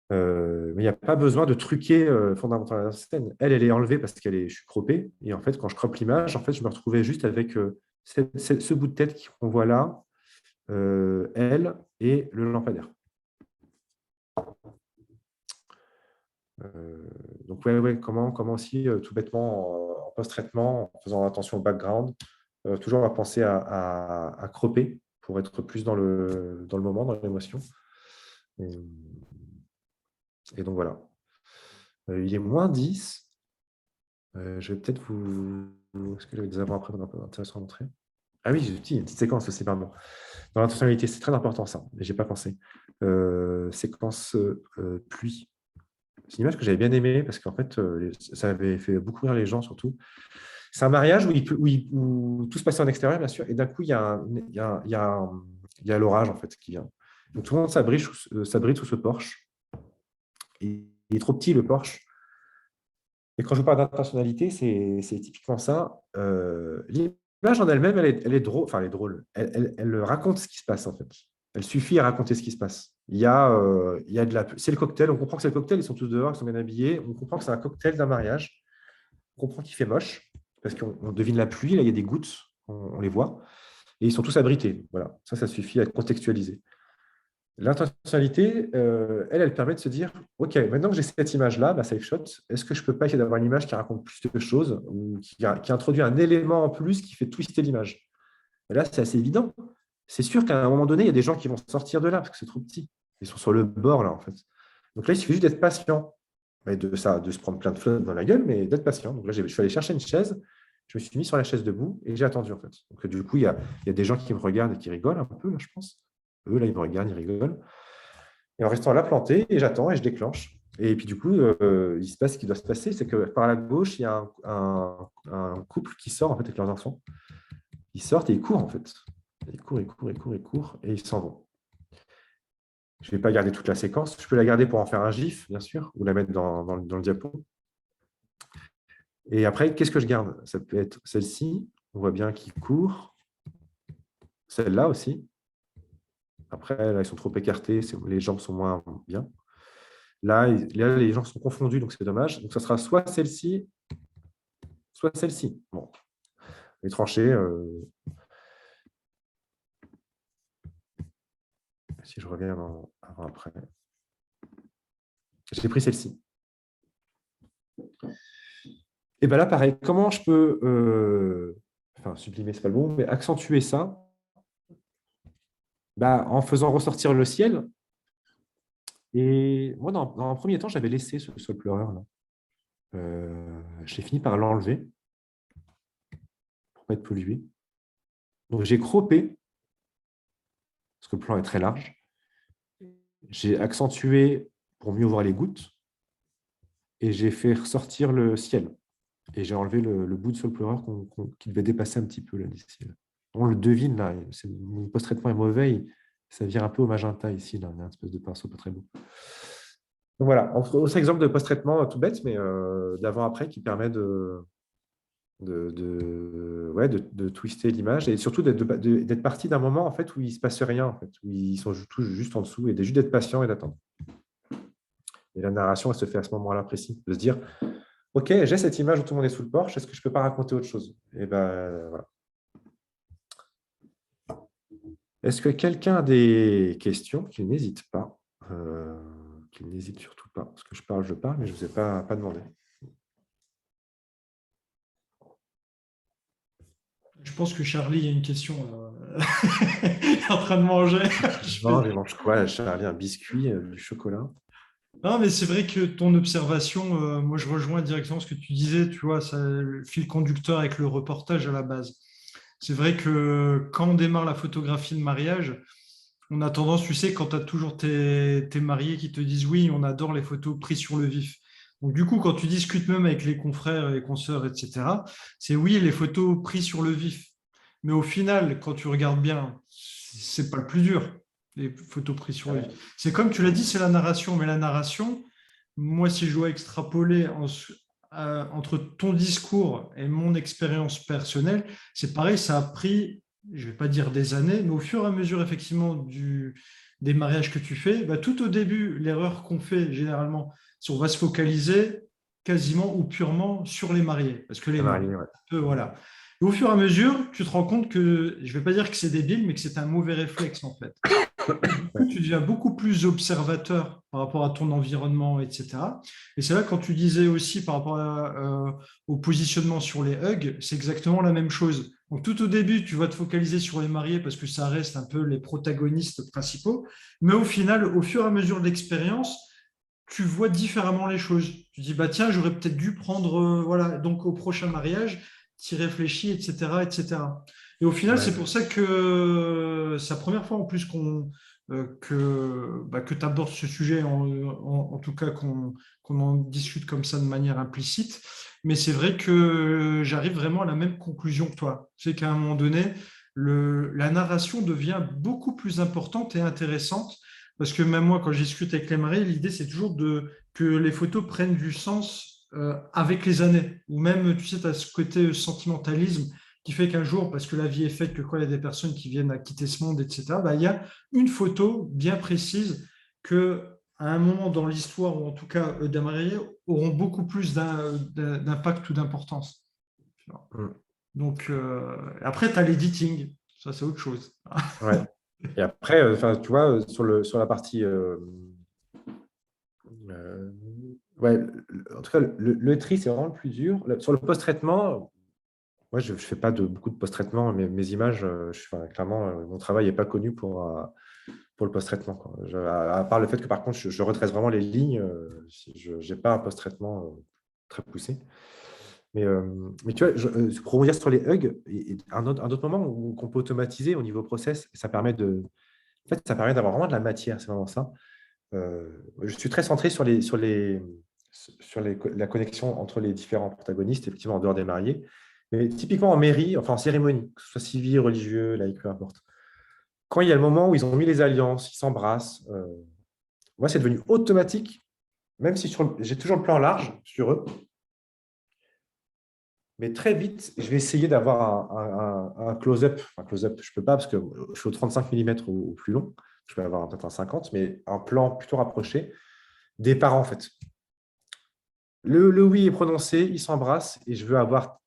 Mais il n'y a pas besoin de truquer fondamentalement la scène. Elle est enlevée parce je suis croppé. Et en fait, quand je croppe l'image, en fait, je me retrouvais juste avec ce bout de tête qu'on voit là, elle et le lampadaire. Donc, ouais, comment aussi, tout bêtement, en post-traitement, en faisant attention au background, toujours à penser à cropper pour être plus dans le moment, dans l'émotion. Et donc, voilà. Il est -10. Je vais peut-être vous... Est-ce que j'avais des avant-après un peu intéressants à montrer? Ah oui, j'ai une petite séquence aussi, pardon. Dans l'intentionnalité, c'est très important ça, mais je n'ai pas pensé. Séquence pluie. C'est une image que j'avais bien aimée parce qu'en fait, ça avait fait beaucoup rire les gens surtout. C'est un mariage où tout se passait en extérieur, bien sûr, et d'un coup, il y a l'orage en fait qui vient. Donc tout le monde s'abrite sous ce Porsche. Et il est trop petit le Porsche. Et quand je vous parle d'intentionnalité, c'est typiquement ça. L'image en elle-même, elle est drôle. Enfin, elle est drôle. Elle raconte ce qui se passe, en fait. Elle suffit à raconter ce qui se passe. Il y a c'est le cocktail. On comprend que c'est le cocktail. Ils sont tous dehors, ils sont bien habillés. On comprend que c'est un cocktail d'un mariage. On comprend qu'il fait moche parce qu'on devine la pluie. Là, il y a des gouttes. On les voit. Et ils sont tous abrités. Voilà. Ça suffit à contextualiser. L'intentionnalité, elle permet de se dire, OK, maintenant que j'ai cette image-là, ma safe shot, est-ce que je ne peux pas essayer d'avoir une image qui raconte plus de choses ou qui introduit un élément en plus qui fait twister l'image? Et là, c'est assez évident. C'est sûr qu'à un moment donné, il y a des gens qui vont sortir de là parce que c'est trop petit. Ils sont sur le bord, là, en fait. Donc là, il suffit juste d'être patient. Et de se prendre plein de flotte dans la gueule, mais d'être patient. Donc là, je suis allé chercher une chaise, je me suis mis sur la chaise debout et j'ai attendu, en fait. Donc du coup, il y a des gens qui me regardent et qui rigolent un peu, là, je pense. Eux, là, ils me regardent, ils rigolent. Et en restant là planté, et j'attends et je déclenche. Et puis du coup, il se passe ce qui doit se passer, c'est que par la gauche, il y a un couple qui sort en fait, avec leurs enfants. Ils sortent et ils courent en fait. Ils courent, et ils s'en vont. Je ne vais pas garder toute la séquence. Je peux la garder pour en faire un GIF, bien sûr, ou la mettre dans le diapo. Et après, qu'est-ce que je garde? Ça peut être celle-ci. On voit bien qu'ils courent. Celle-là aussi. Après, là, ils sont trop écartés. Les jambes sont moins bien. Là, les gens sont confondus, donc c'est dommage. Donc, ça sera soit celle-ci, soit celle-ci. Bon, les tranchées, si je reviens avant-après, j'ai pris celle-ci. Et bien là, pareil, comment je peux, enfin, sublimer, c'est pas le mot, mais accentuer ça en faisant ressortir le ciel. Et moi, dans un premier temps, j'avais laissé ce sol pleureur là. J'ai fini par l'enlever pour ne pas être pollué. Donc, j'ai croppé, parce que le plan est très large. J'ai accentué pour mieux voir les gouttes et j'ai fait ressortir le ciel. Et j'ai enlevé le bout de sol pleureur qui devait dépasser un petit peu là, d'ici. Là. On le devine, là. Mon post-traitement est mauvais. Ça vire un peu au magenta ici. Là. On a une espèce de pinceau pas très beau. Donc voilà, autre exemple de post-traitement tout bête, mais d'avant-après qui permet ouais, de twister l'image et surtout d'être parti d'un moment en fait, où il ne se passe rien, en fait, où ils sont tous juste en dessous et juste d'être patient et d'attendre. Et la narration, elle se fait à ce moment-là précis, de se dire OK, j'ai cette image où tout le monde est sous le porche, est-ce que je ne peux pas raconter autre chose? Et ben voilà. Est-ce que quelqu'un a des questions? Qu'il n'hésite pas. Qu'il n'hésite surtout pas. Parce que je parle, mais je ne vous ai pas demandé. Je pense que Charlie a une question. Il est en train de manger. Il mange quoi, Charlie? Un biscuit, du chocolat? Non, mais c'est vrai que ton observation, moi je rejoins directement ce que tu disais, tu vois, ça, le fil conducteur avec le reportage à la base. C'est vrai que quand on démarre la photographie de mariage, on a tendance, tu sais, quand tu as toujours tes mariés qui te disent oui, on adore les photos prises sur le vif. Donc du coup, quand tu discutes même avec les confrères et consoeurs, etc., c'est oui, les photos prises sur le vif. Mais au final, quand tu regardes bien, c'est pas le plus dur, les photos prises sur le vif. C'est comme tu l'as dit, c'est la narration. Mais la narration, moi, si je dois extrapoler entre ton discours et mon expérience personnelle, c'est pareil, ça a pris, je ne vais pas dire des années, mais au fur et à mesure, effectivement, des mariages que tu fais, bah, tout au début, l'erreur qu'on fait généralement, c'est qu'on va se focaliser quasiment ou purement sur les mariés. Parce que les mariés, Ouais. voilà. Et au fur et à mesure, tu te rends compte que, je ne vais pas dire que c'est débile, mais que c'est un mauvais réflexe, en fait. Du coup, tu deviens beaucoup plus observateur par rapport à ton environnement, etc. Et c'est là quand tu disais aussi par rapport au positionnement sur les hugs, c'est exactement la même chose. Donc tout au début, tu vas te focaliser sur les mariés parce que ça reste un peu les protagonistes principaux, mais au final, au fur et à mesure de l'expérience, tu vois différemment les choses. Tu dis, bah tiens, j'aurais peut-être dû prendre, voilà, donc au prochain mariage, t'y réfléchis, etc., etc. Et au final, Ouais. c'est pour ça que c'est la première fois en plus que tu abordes ce sujet, en tout cas qu'on en discute comme ça de manière implicite. Mais c'est vrai que j'arrive vraiment à la même conclusion que toi. C'est qu'à un moment donné, la narration devient beaucoup plus importante et intéressante parce que même moi, quand je discute avec les mariés, l'idée, c'est toujours que les photos prennent du sens avec les années. Ou même, tu sais, tu as ce côté sentimentalisme qui fait qu'un jour, parce que la vie est faite, que quand il y a des personnes qui viennent à quitter ce monde, etc., bah, il y a une photo bien précise que, à un moment dans l'histoire, ou en tout cas d'un marié, auront beaucoup plus d'impact ou d'importance. Donc, après, tu as l'editing. Ça, c'est autre chose. Ouais. Et après, tu vois, sur la partie. Ouais, en tout cas, le tri, c'est vraiment le plus dur. Sur le post-traitement, moi, je ne fais pas beaucoup de post-traitement. Mes images, clairement, mon travail n'est pas connu pour le post-traitement, quoi. À part le fait que, par contre, je retrace vraiment les lignes, je n'ai pas un post-traitement très poussé. Mais tu vois, pour revenir sur les hugs, un autre moment qu'on peut automatiser au niveau process, ça permet en fait, ça permet d'avoir vraiment de la matière, c'est vraiment ça. Je suis très centré la connexion entre les différents protagonistes, effectivement, en dehors des mariés. Mais typiquement en mairie, enfin en cérémonie, que ce soit civil, religieux, laïque, peu importe. Quand il y a le moment où ils ont mis les alliances, ils s'embrassent, moi, c'est devenu automatique, même si j'ai toujours le plan large sur eux. Mais très vite, je vais essayer d'avoir un close-up. Un close-up, je ne peux pas parce que je suis au 35 mm au plus long. Je vais avoir peut-être un 50, mais un plan plutôt rapproché des parents, en fait. Le oui est prononcé, ils s'embrassent et je veux avoir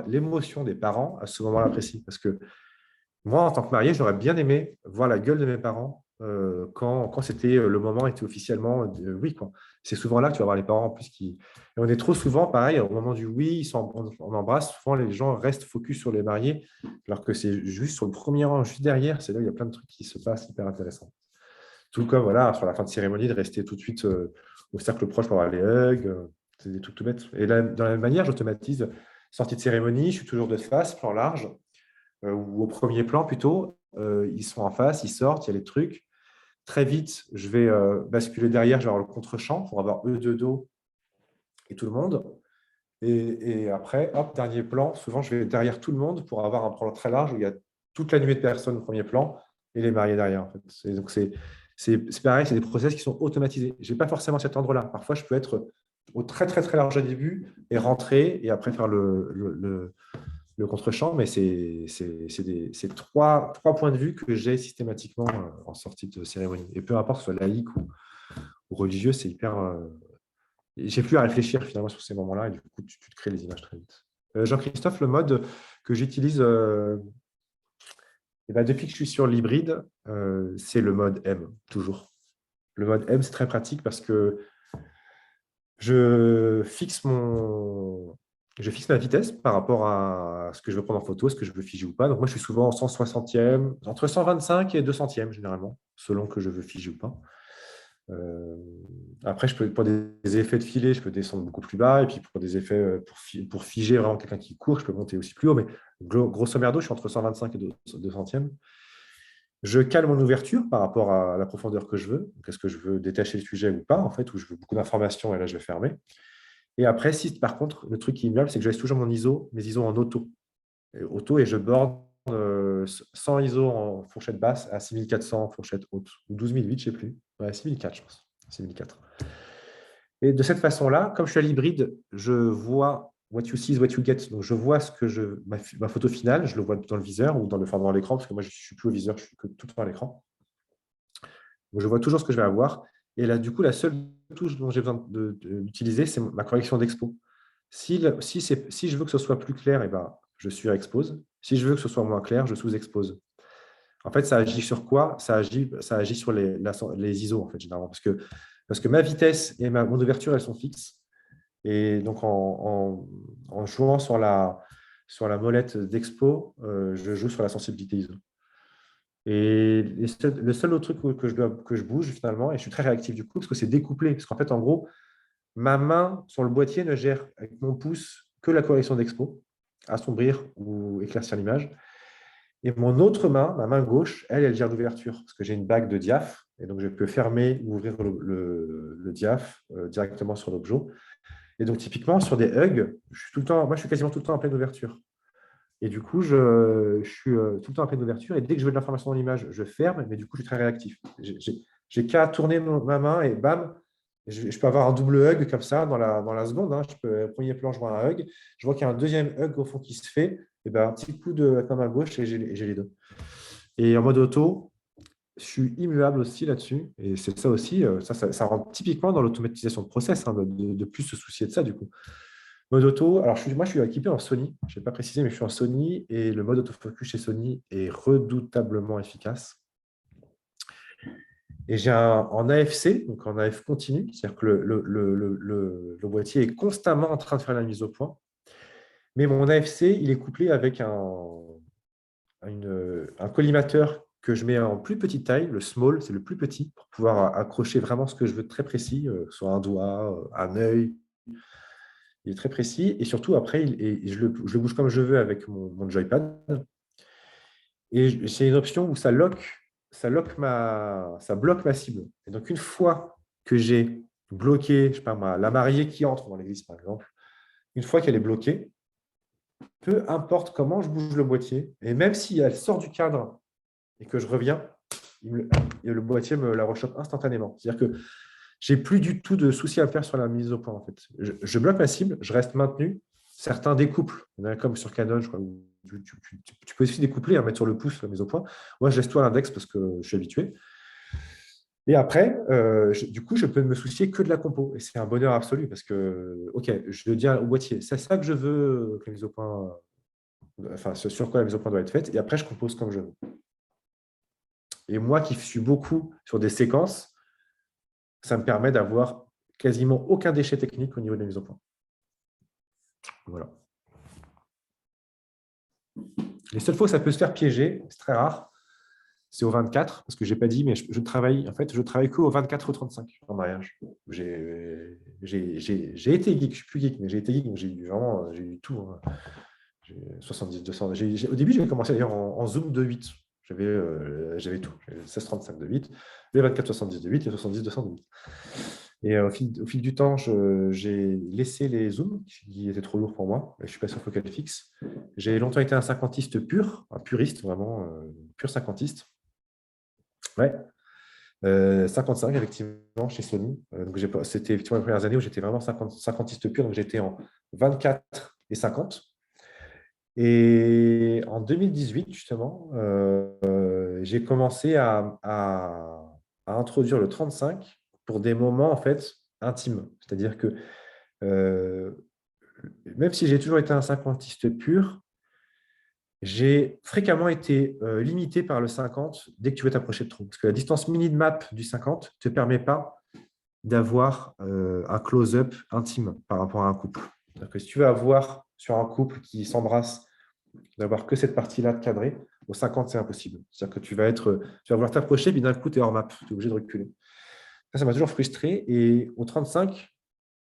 l'émotion des parents à ce moment-là précis. Parce que moi, en tant que marié, j'aurais bien aimé voir la gueule de mes parents quand c'était le moment était officiellement oui, quoi. C'est souvent là que tu vas voir les parents en plus qui. Et on est trop souvent, pareil, au moment du oui, on embrasse, souvent les gens restent focus sur les mariés, alors que c'est juste sur le premier rang, juste derrière, c'est là où il y a plein de trucs qui se passent hyper intéressants. Tout comme voilà, sur la fin de cérémonie, de rester tout de suite au cercle proche pour avoir les hugs. C'est des trucs tout bêtes. Et là, dans la même manière, j'automatise sortie de cérémonie, je suis toujours de face, plan large. ou au premier plan plutôt. Ils sont en face, ils sortent, il y a les trucs. Très vite, je vais basculer derrière, je vais avoir le contre-champ pour avoir eux de dos et tout le monde. Et après, hop, dernier plan, souvent je vais derrière tout le monde pour avoir un plan très large où il y a toute la nuée de personnes au premier plan et les mariés derrière. En fait. Donc c'est pareil, c'est des process qui sont automatisés. Je n'ai pas forcément cet ordre-là. Parfois, je peux être au très très très large au début et rentrer et après faire le contre-champ, mais c'est trois points de vue que j'ai systématiquement en sortie de cérémonie. Et peu importe, que ce soit laïque ou religieux, c'est hyper. J'ai plus à réfléchir finalement sur ces moments-là et du coup, tu te crées les images très vite. Jean-Christophe, le mode que j'utilise eh ben, depuis que je suis sur l'hybride, c'est le mode M, toujours. Le mode M, c'est très pratique parce que je fixe ma vitesse par rapport à ce que je veux prendre en photo, ce que je veux figer ou pas. Donc, moi, je suis souvent en 160e, entre 125 et 200e généralement, selon que je veux figer ou pas. Après, pour des effets de filet, je peux descendre beaucoup plus bas. Et puis, pour des effets, pour figer vraiment quelqu'un qui court, je peux monter aussi plus haut. Mais grosso merdo, je suis entre 125 et 200e. Je cale mon ouverture par rapport à la profondeur que je veux. Est-ce que je veux détacher le sujet ou pas, en fait, ou je veux beaucoup d'informations et là, je vais fermer. Et après, si par contre, le truc qui est immuable, c'est que je laisse toujours mes ISO en auto. Et je borde 100 ISO en fourchette basse à 6400 en fourchette haute, ou 12008, je ne sais plus. Ouais, 6004, je pense. 6004. Et de cette façon-là, comme je suis à l'hybride, je vois what you see is what you get. Donc, je vois ma photo finale, je le vois dans le viseur ou dans l'écran, parce que moi, je ne suis plus au viseur, je suis que tout le temps à l'écran. Donc, je vois toujours ce que je vais avoir. Et là, du coup, la seule touche dont j'ai besoin d'utiliser, c'est ma correction d'expo. Si je veux que ce soit plus clair, eh ben, je surexpose. Si je veux que ce soit moins clair, je sous-expose. En fait, ça agit sur quoi? Ça agit sur les ISO, en fait, généralement. Parce que ma vitesse et mon ouverture, elles sont fixes. Et donc, en jouant sur la molette d'expo, je joue sur la sensibilité ISO. Et le seul autre truc que je bouge finalement, et je suis très réactif du coup, parce que c'est découplé. Parce qu'en fait, en gros, ma main sur le boîtier ne gère avec mon pouce que la correction d'expo, assombrir ou éclaircir l'image. Et mon autre main, ma main gauche, elle gère l'ouverture, parce que j'ai une bague de diaph, et donc je peux fermer ou ouvrir le diaph directement sur l'objet. Et donc typiquement, sur des hugs, moi je suis quasiment tout le temps en pleine ouverture. Et du coup, je suis tout le temps en pleine ouverture, et dès que je veux de l'information dans l'image, je ferme, mais du coup, je suis très réactif. J'ai qu'à tourner ma main et bam, je peux avoir un double hug comme ça dans la seconde. Hein. Premier plan, je vois un hug. Je vois qu'il y a un deuxième hug au fond qui se fait. Et ben, un petit coup de la main gauche et j'ai les deux. Et en mode auto, je suis immuable aussi là-dessus. Et c'est ça aussi, ça rentre typiquement dans l'automatisation de process, hein, de plus se soucier de ça du coup. Mode auto, alors moi je suis équipé en Sony, je n'ai pas précisé, mais je suis en Sony et le mode autofocus chez Sony est redoutablement efficace. Et j'ai en AFC, donc en AF continu, c'est-à-dire que le boîtier est constamment en train de faire la mise au point. Mais mon AFC, il est couplé avec un collimateur que je mets en plus petite taille, le small, c'est le plus petit, pour pouvoir accrocher vraiment ce que je veux de très précis, soit un doigt, un œil. Il est très précis. Et surtout, après, je le bouge comme je veux avec mon joypad. Et c'est une option où ça bloque ma cible. Et donc, une fois que j'ai bloqué, je sais pas, la mariée qui entre dans l'église, par exemple, une fois qu'elle est bloquée, peu importe comment je bouge le boîtier, et même si elle sort du cadre et que je reviens, le boîtier me la rechoppe instantanément. C'est-à-dire que j'ai plus du tout de soucis à faire sur la mise au point. En fait. Je bloque ma cible, je reste maintenu. Certains découplent. Il y en a comme sur Canon, je crois, où tu peux aussi découpler, mettre sur le pouce la mise au point. Moi, je laisse tout à l'index parce que je suis habitué. Et après, du coup, je peux me soucier que de la compo. Et c'est un bonheur absolu parce que, OK, je dis au boîtier, c'est ça que je veux que la mise au point, enfin, sur quoi la mise au point doit être faite. Et après, je compose comme je veux. Et moi qui suis beaucoup sur des séquences, ça me permet d'avoir quasiment aucun déchet technique au niveau de la mise au point. Voilà. Les seules fois où ça peut se faire piéger, c'est très rare, c'est au 24, parce que je n'ai pas dit, mais je travaille que au 24 ou 35 en mariage. J'ai été geek, je ne suis plus geek, mais j'ai été geek, donc j'ai eu tout. Hein. 70-200. Au début, j'ai commencé d'ailleurs en zoom de 8. J'avais tout. J'avais le 16-35 de 8, les 24-70 de 8 et 70-200 de 8. Et au fil du temps, j'ai laissé les zooms qui étaient trop lourds pour moi. Je suis passé au focal fixe. J'ai longtemps été un cinquantiste pur, un puriste, vraiment, pur cinquantiste. Ouais. 55, effectivement, chez Sony. C'était effectivement les premières années où j'étais vraiment cinquantiste pur. Donc, j'étais en 24 et 50. Et en 2018, justement, j'ai commencé à introduire le 35 pour des moments en fait intimes. C'est-à-dire que euh, même si j'ai toujours été un cinquantiste pur, j'ai fréquemment été limité par le 50 dès que tu veux t'approcher de trop. Parce que la distance mini de map du 50 ne te permet pas d'avoir un close-up intime par rapport à un couple. C'est-à-dire que si tu veux avoir sur un couple qui s'embrasse, d'avoir que cette partie-là de cadrée, au 50, c'est impossible. C'est-à-dire que tu vas vouloir t'approcher, puis d'un coup, tu es hors map, tu es obligé de reculer. Ça m'a toujours frustré. Et au 35,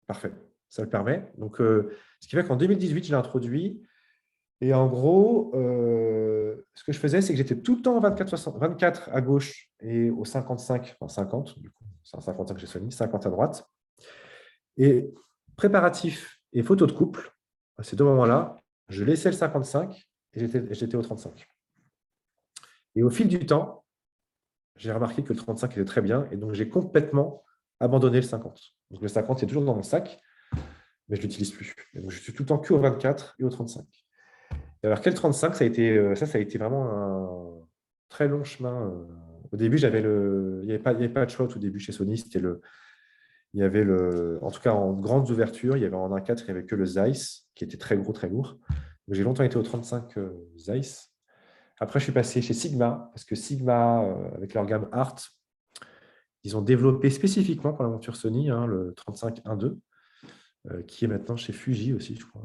parfait, ça le permet. Donc, ce qui fait qu'en 2018, je l'ai introduit. Et en gros, ce que je faisais, c'est que j'étais tout le temps au 24 à gauche et au 55, enfin 50, du coup, c'est un 55 chez Sony, 50 à droite. Et préparatif et photo de couple, à ces deux moments-là, je laissais le 55 et j'étais au 35. Et au fil du temps, j'ai remarqué que le 35 était très bien et donc j'ai complètement abandonné le 50. Donc le 50 est toujours dans mon sac, mais je ne l'utilise plus. Et donc je suis tout le temps que au 24 et au 35. Et alors quel 35, ça a été vraiment un très long chemin. Au début, il n'y avait pas de choix au début chez Sony. Il y avait en tout cas en grandes ouvertures, il y avait en 1.4, il n'y avait que le Zeiss, qui était très gros, très lourd. J'ai longtemps été au 35 Zeiss. Après, je suis passé chez Sigma, parce que Sigma, avec leur gamme Art, ils ont développé spécifiquement pour la monture Sony le 35 1.2, qui est maintenant chez Fuji aussi, je crois.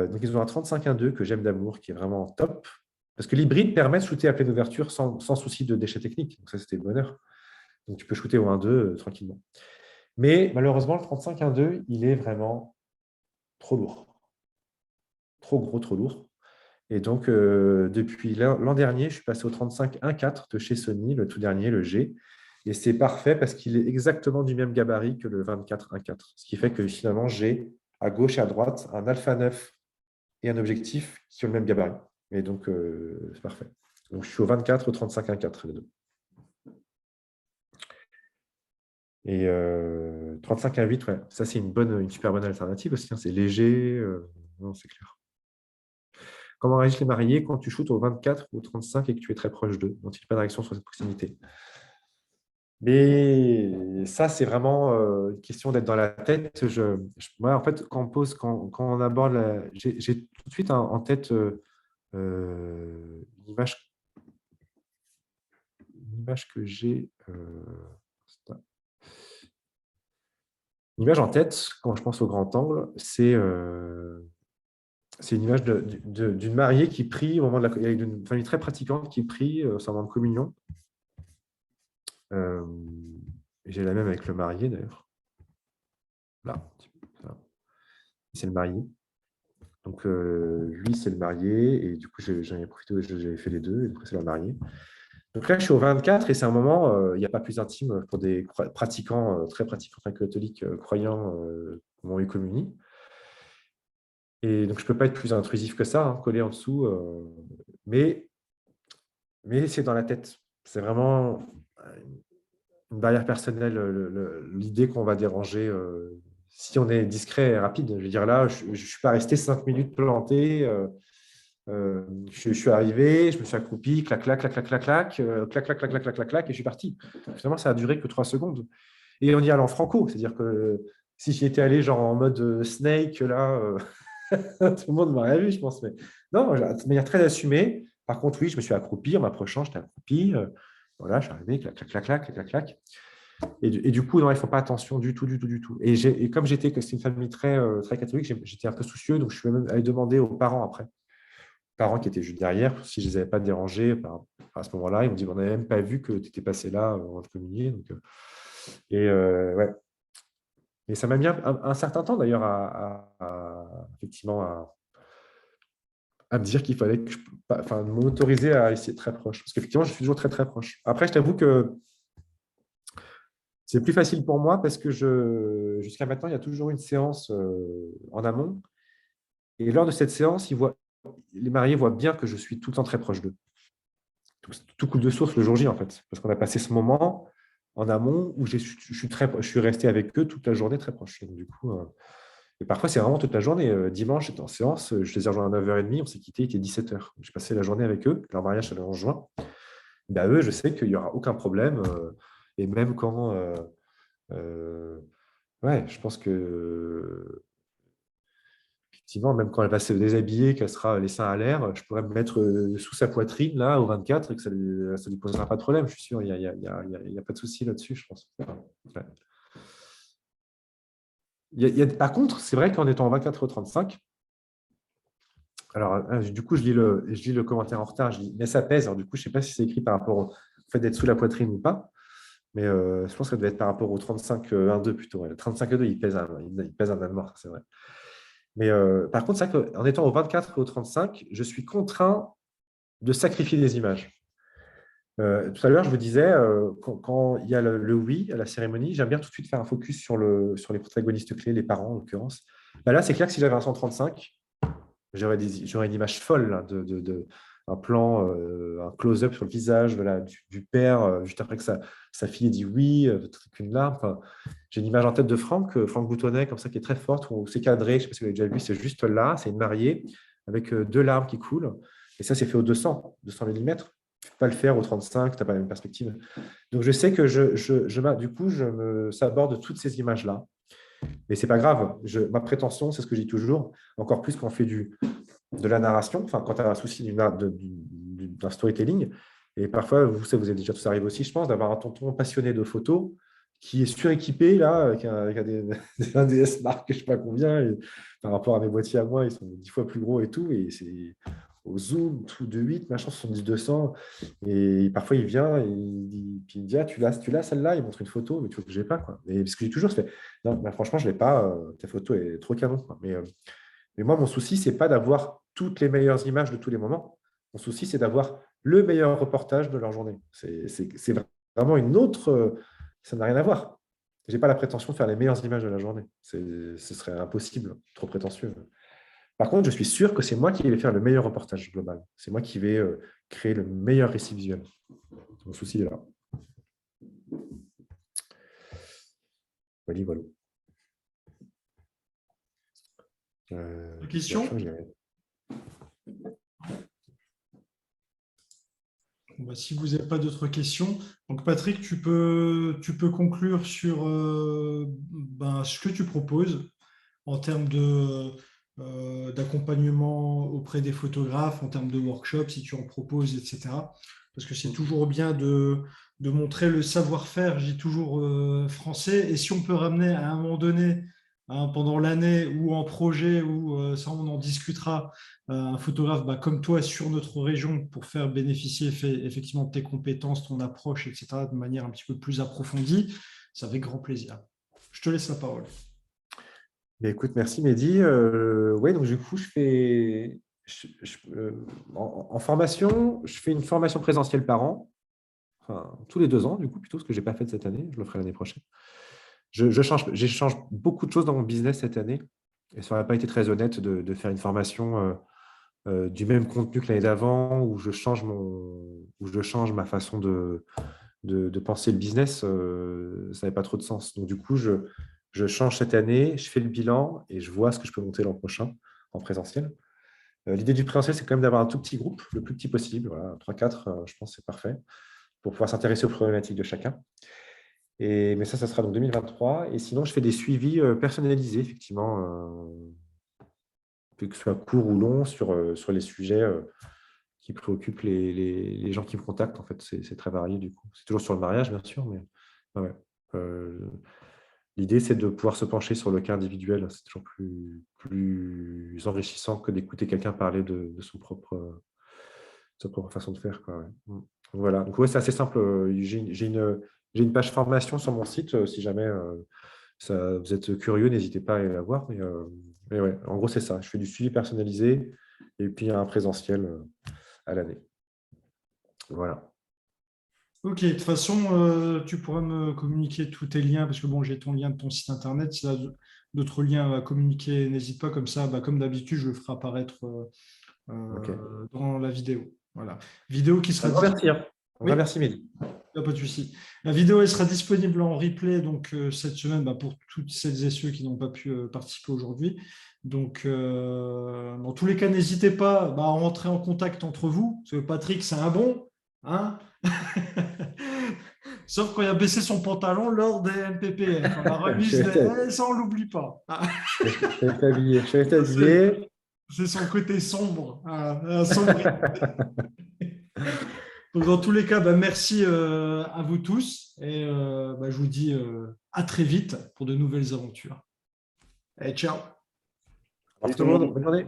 Donc, ils ont un 35 1.2 que j'aime d'amour, qui est vraiment top, parce que l'hybride permet de shooter à pleine ouverture sans souci de déchets techniques. Donc, ça, c'était le bonheur. Donc, tu peux shooter au 1.2 tranquillement. Mais malheureusement, le 35 1.2, il est vraiment trop lourd. Trop gros, trop lourd. Et donc, depuis l'an dernier, je suis passé au 35 1.4 de chez Sony, le tout dernier, le G. Et c'est parfait parce qu'il est exactement du même gabarit que le 24 1.4. Ce qui fait que finalement, j'ai à gauche et à droite un Alpha 9 et un objectif qui ont le même gabarit. Et donc, c'est parfait. Donc, je suis au 24, au 35 1.4, les deux. Et 35 1.8, ouais, ça, c'est une super bonne alternative aussi. C'est léger. Non, c'est clair. Comment réagissent les mariés quand tu shootes au 24 ou au 35 et que tu es très proche d'eux? N'ont-ils pas de réaction sur cette proximité? Mais ça, c'est vraiment une question d'être dans la tête. Moi, en fait, quand on aborde, j'ai tout de suite en tête une image que j'ai. Une image en tête, quand je pense au grand angle, c'est une image d'une mariée qui prie au moment de il y a une famille très pratiquante qui prie au moment de communion. J'ai la même avec le marié, d'ailleurs. Là, c'est le marié. Donc, lui, c'est le marié. Et du coup, j'en ai profité, j'avais fait les deux. Et du coup, c'est le marié. Donc là, je suis au 24 et c'est un moment, il n'y a pas plus intime pour des pratiquants, très catholiques, croyants, m'ont eu communie. Et donc, je ne peux pas être plus intrusif que ça, collé en dessous. Mais c'est dans la tête. C'est vraiment une barrière personnelle, l'idée qu'on va déranger si on est discret et rapide. Je veux dire, là, je ne suis pas resté 5 minutes planté. Je suis arrivé, je me suis accroupi, clac, clac, clac, clac, clac, clac, clac, clac, clac, clac, clac, clac, clac, et je suis parti. Finalement, ça a duré que 3 secondes. Et on y allait en franco, c'est-à-dire que si j'y étais allé genre en mode Snake, là, tout le monde m'aurait vu, je pense. Mais non, de manière très assumée. Par contre, oui, je me suis accroupi en m'approchant, j'étais accroupi. Voilà, je suis arrivé, clac, clac, clac, clac, clac, clac. Et du coup, non, il ne faut pas attention du tout, du tout, du tout. Et comme c'est une famille très, très catholique, j'étais un peu soucieux, donc je suis même allé demander aux parents après. Parents qui étaient juste derrière, si je ne les avais pas dérangés à ce moment-là, ils m'ont dit on n'avait même pas vu que tu étais passé là en communier. Donc, ouais. Et ça m'a mis un certain temps d'ailleurs effectivement à me dire qu'il fallait que m'autoriser à essayer très proche. Parce qu'effectivement, je suis toujours très, très proche. Après, je t'avoue que c'est plus facile pour moi parce que jusqu'à maintenant, il y a toujours une séance en amont. Et lors de cette séance, les mariés voient bien que je suis tout le temps très proche d'eux. Tout coule de source le jour J, en fait. Parce qu'on a passé ce moment en amont où je suis resté avec eux toute la journée très proche. Donc, du coup, et parfois, c'est vraiment toute la journée. Dimanche, j'étais en séance, je les ai rejoints à 9h30, on s'est quitté, il était 17h. J'ai passé la journée avec eux, leur mariage, c'était en juin. Ben, eux, je sais qu'il n'y aura aucun problème. Et même quand. Ouais, je pense que. Effectivement, même quand elle va se déshabiller, qu'elle sera les seins à l'air, je pourrais me mettre sous sa poitrine, là, au 24, et que ça ne lui posera pas de problème. Je suis sûr, il n'y a pas de souci là-dessus, je pense. Ouais. Par contre, c'est vrai qu'en étant en 24 au 35, alors du coup, je lis le commentaire en retard, je dis, mais ça pèse. Alors, du coup, je ne sais pas si c'est écrit par rapport au fait d'être sous la poitrine ou pas, mais je pense que ça doit être par rapport au 35 1,2 plutôt. Ouais. Le 35,2, il pèse un âne mort, c'est vrai. Mais par contre, c'est vrai qu'en étant au 24 et au 35, je suis contraint de sacrifier des images. Tout à l'heure, je vous disais, quand il y a le oui à la cérémonie, j'aime bien tout de suite faire un focus sur les protagonistes clés, les parents en l'occurrence. Bah là, c'est clair que si j'avais un 135, j'aurais une image folle là, un plan, un close-up sur le visage du père, juste après que sa fille ait dit oui, avec une larme. Enfin, j'ai une image en tête de Franck Boutonnet, comme ça, qui est très forte, où c'est cadré, je ne sais pas si vous l'avez déjà vu, c'est juste là, c'est une mariée avec deux larmes qui coulent. Et ça, c'est fait au 200 mm. Tu ne peux pas le faire au 35, tu n'as pas la même perspective. Donc, je sais que du coup, je me saborde toutes ces images-là. Mais ce n'est pas grave. Ma prétention, c'est ce que je dis toujours, encore plus quand on fait de la narration, enfin, quand tu as un souci d'un storytelling. Et parfois, ça vous est déjà tous arrivé aussi, je pense, d'avoir un tonton passionné de photos qui est suréquipé là, avec un DS Mark, je ne sais pas combien, et par rapport à mes boîtiers à moi, ils sont 10 fois plus gros et tout, et c'est au zoom, tout de 8, machin, 70-200, et parfois il vient, puis il me dit, ah, tu l'as celle-là, il montre une photo, mais tu vois que je n'ai pas, quoi. Et ce que j'ai toujours, fait, non, bah, franchement, je ne l'ai pas, ta photo est trop canon, quoi. Mais moi, mon souci, ce n'est pas d'avoir toutes les meilleures images de tous les moments. Mon souci, c'est d'avoir le meilleur reportage de leur journée. C'est vraiment une autre. Ça n'a rien à voir. Je n'ai pas la prétention de faire les meilleures images de la journée. Ce serait impossible, trop prétentieux. Par contre, je suis sûr que c'est moi qui vais faire le meilleur reportage global. C'est moi qui vais créer le meilleur récit visuel. Mon souci est là. Voilà, voilà. Question? Bah, si vous n'avez pas d'autres questions, donc Patrick, tu peux conclure sur ce que tu proposes en termes d'accompagnement auprès des photographes, en termes de workshops, si tu en proposes, etc. Parce que c'est toujours bien de montrer le savoir-faire, j'ai toujours français, et si on peut ramener à un moment donné, hein, pendant l'année ou en projet, ou ça on en discutera, un photographe comme toi sur notre région pour faire bénéficier effectivement de tes compétences, ton approche, etc., de manière un petit peu plus approfondie, c'est avec grand plaisir. Je te laisse la parole. Mais écoute, merci Mehdi. Ouais, donc du coup, en formation, je fais une formation présentielle par an, enfin, tous les 2 ans, du coup, plutôt, ce que je n'ai pas fait cette année, je le ferai l'année prochaine. J'échange beaucoup de choses dans mon business cette année, et ça n'aurait pas été très honnête de faire une formation du même contenu que l'année d'avant, où je change ma façon de penser le business, ça n'avait pas trop de sens. Donc, du coup, je change cette année, je fais le bilan et je vois ce que je peux monter l'an prochain en présentiel. L'idée du présentiel, c'est quand même d'avoir un tout petit groupe, le plus petit possible. Voilà, 3-4, je pense que c'est parfait, pour pouvoir s'intéresser aux problématiques de chacun. Mais ça sera donc 2023. Et sinon, je fais des suivis personnalisés, effectivement, que ce soit court ou long, sur les sujets qui préoccupent les gens qui me contactent. En fait, c'est très varié, du coup. C'est toujours sur le mariage, bien sûr, mais ouais. L'idée, c'est de pouvoir se pencher sur le cas individuel. C'est toujours plus enrichissant que d'écouter quelqu'un parler de sa propre façon de faire, quoi, ouais. Voilà. Donc, ouais, c'est assez simple. J'ai une page formation sur mon site. Si jamais vous êtes curieux, n'hésitez pas à aller la voir. Mais ouais, en gros, c'est ça. Je fais du suivi personnalisé et puis un présentiel à l'année. Voilà. Ok, de toute façon, tu pourras me communiquer tous tes liens, parce que bon, j'ai ton lien de ton site internet. Si tu as d'autres liens à communiquer, n'hésite pas, comme ça, bah, comme d'habitude, je le ferai apparaître Ok. dans la vidéo. Voilà. Vidéo qui Un sera grand merci, disponible. hein. Un grand Oui, merci, Mehdi. il n'y a pas de souci. La vidéo, elle sera disponible en replay donc, cette semaine bah, pour toutes celles et ceux qui n'ont pas pu participer aujourd'hui. Donc, dans tous les cas, n'hésitez pas bah, à rentrer en contact entre vous, parce que Patrick, c'est un bon. Hein. Sauf quand il a baissé son pantalon lors des MPPF. La Je suis remise des... resté, Ça, on l'oublie pas. Ah, je suis resté habillé. Je suis resté c'est habillé. c'est son côté sombre. Sombre. Donc, dans tous les cas, bah, merci à vous tous. Et bah, je vous dis à très vite pour de nouvelles aventures. Et ciao. Au revoir tout le monde. Bonne journée.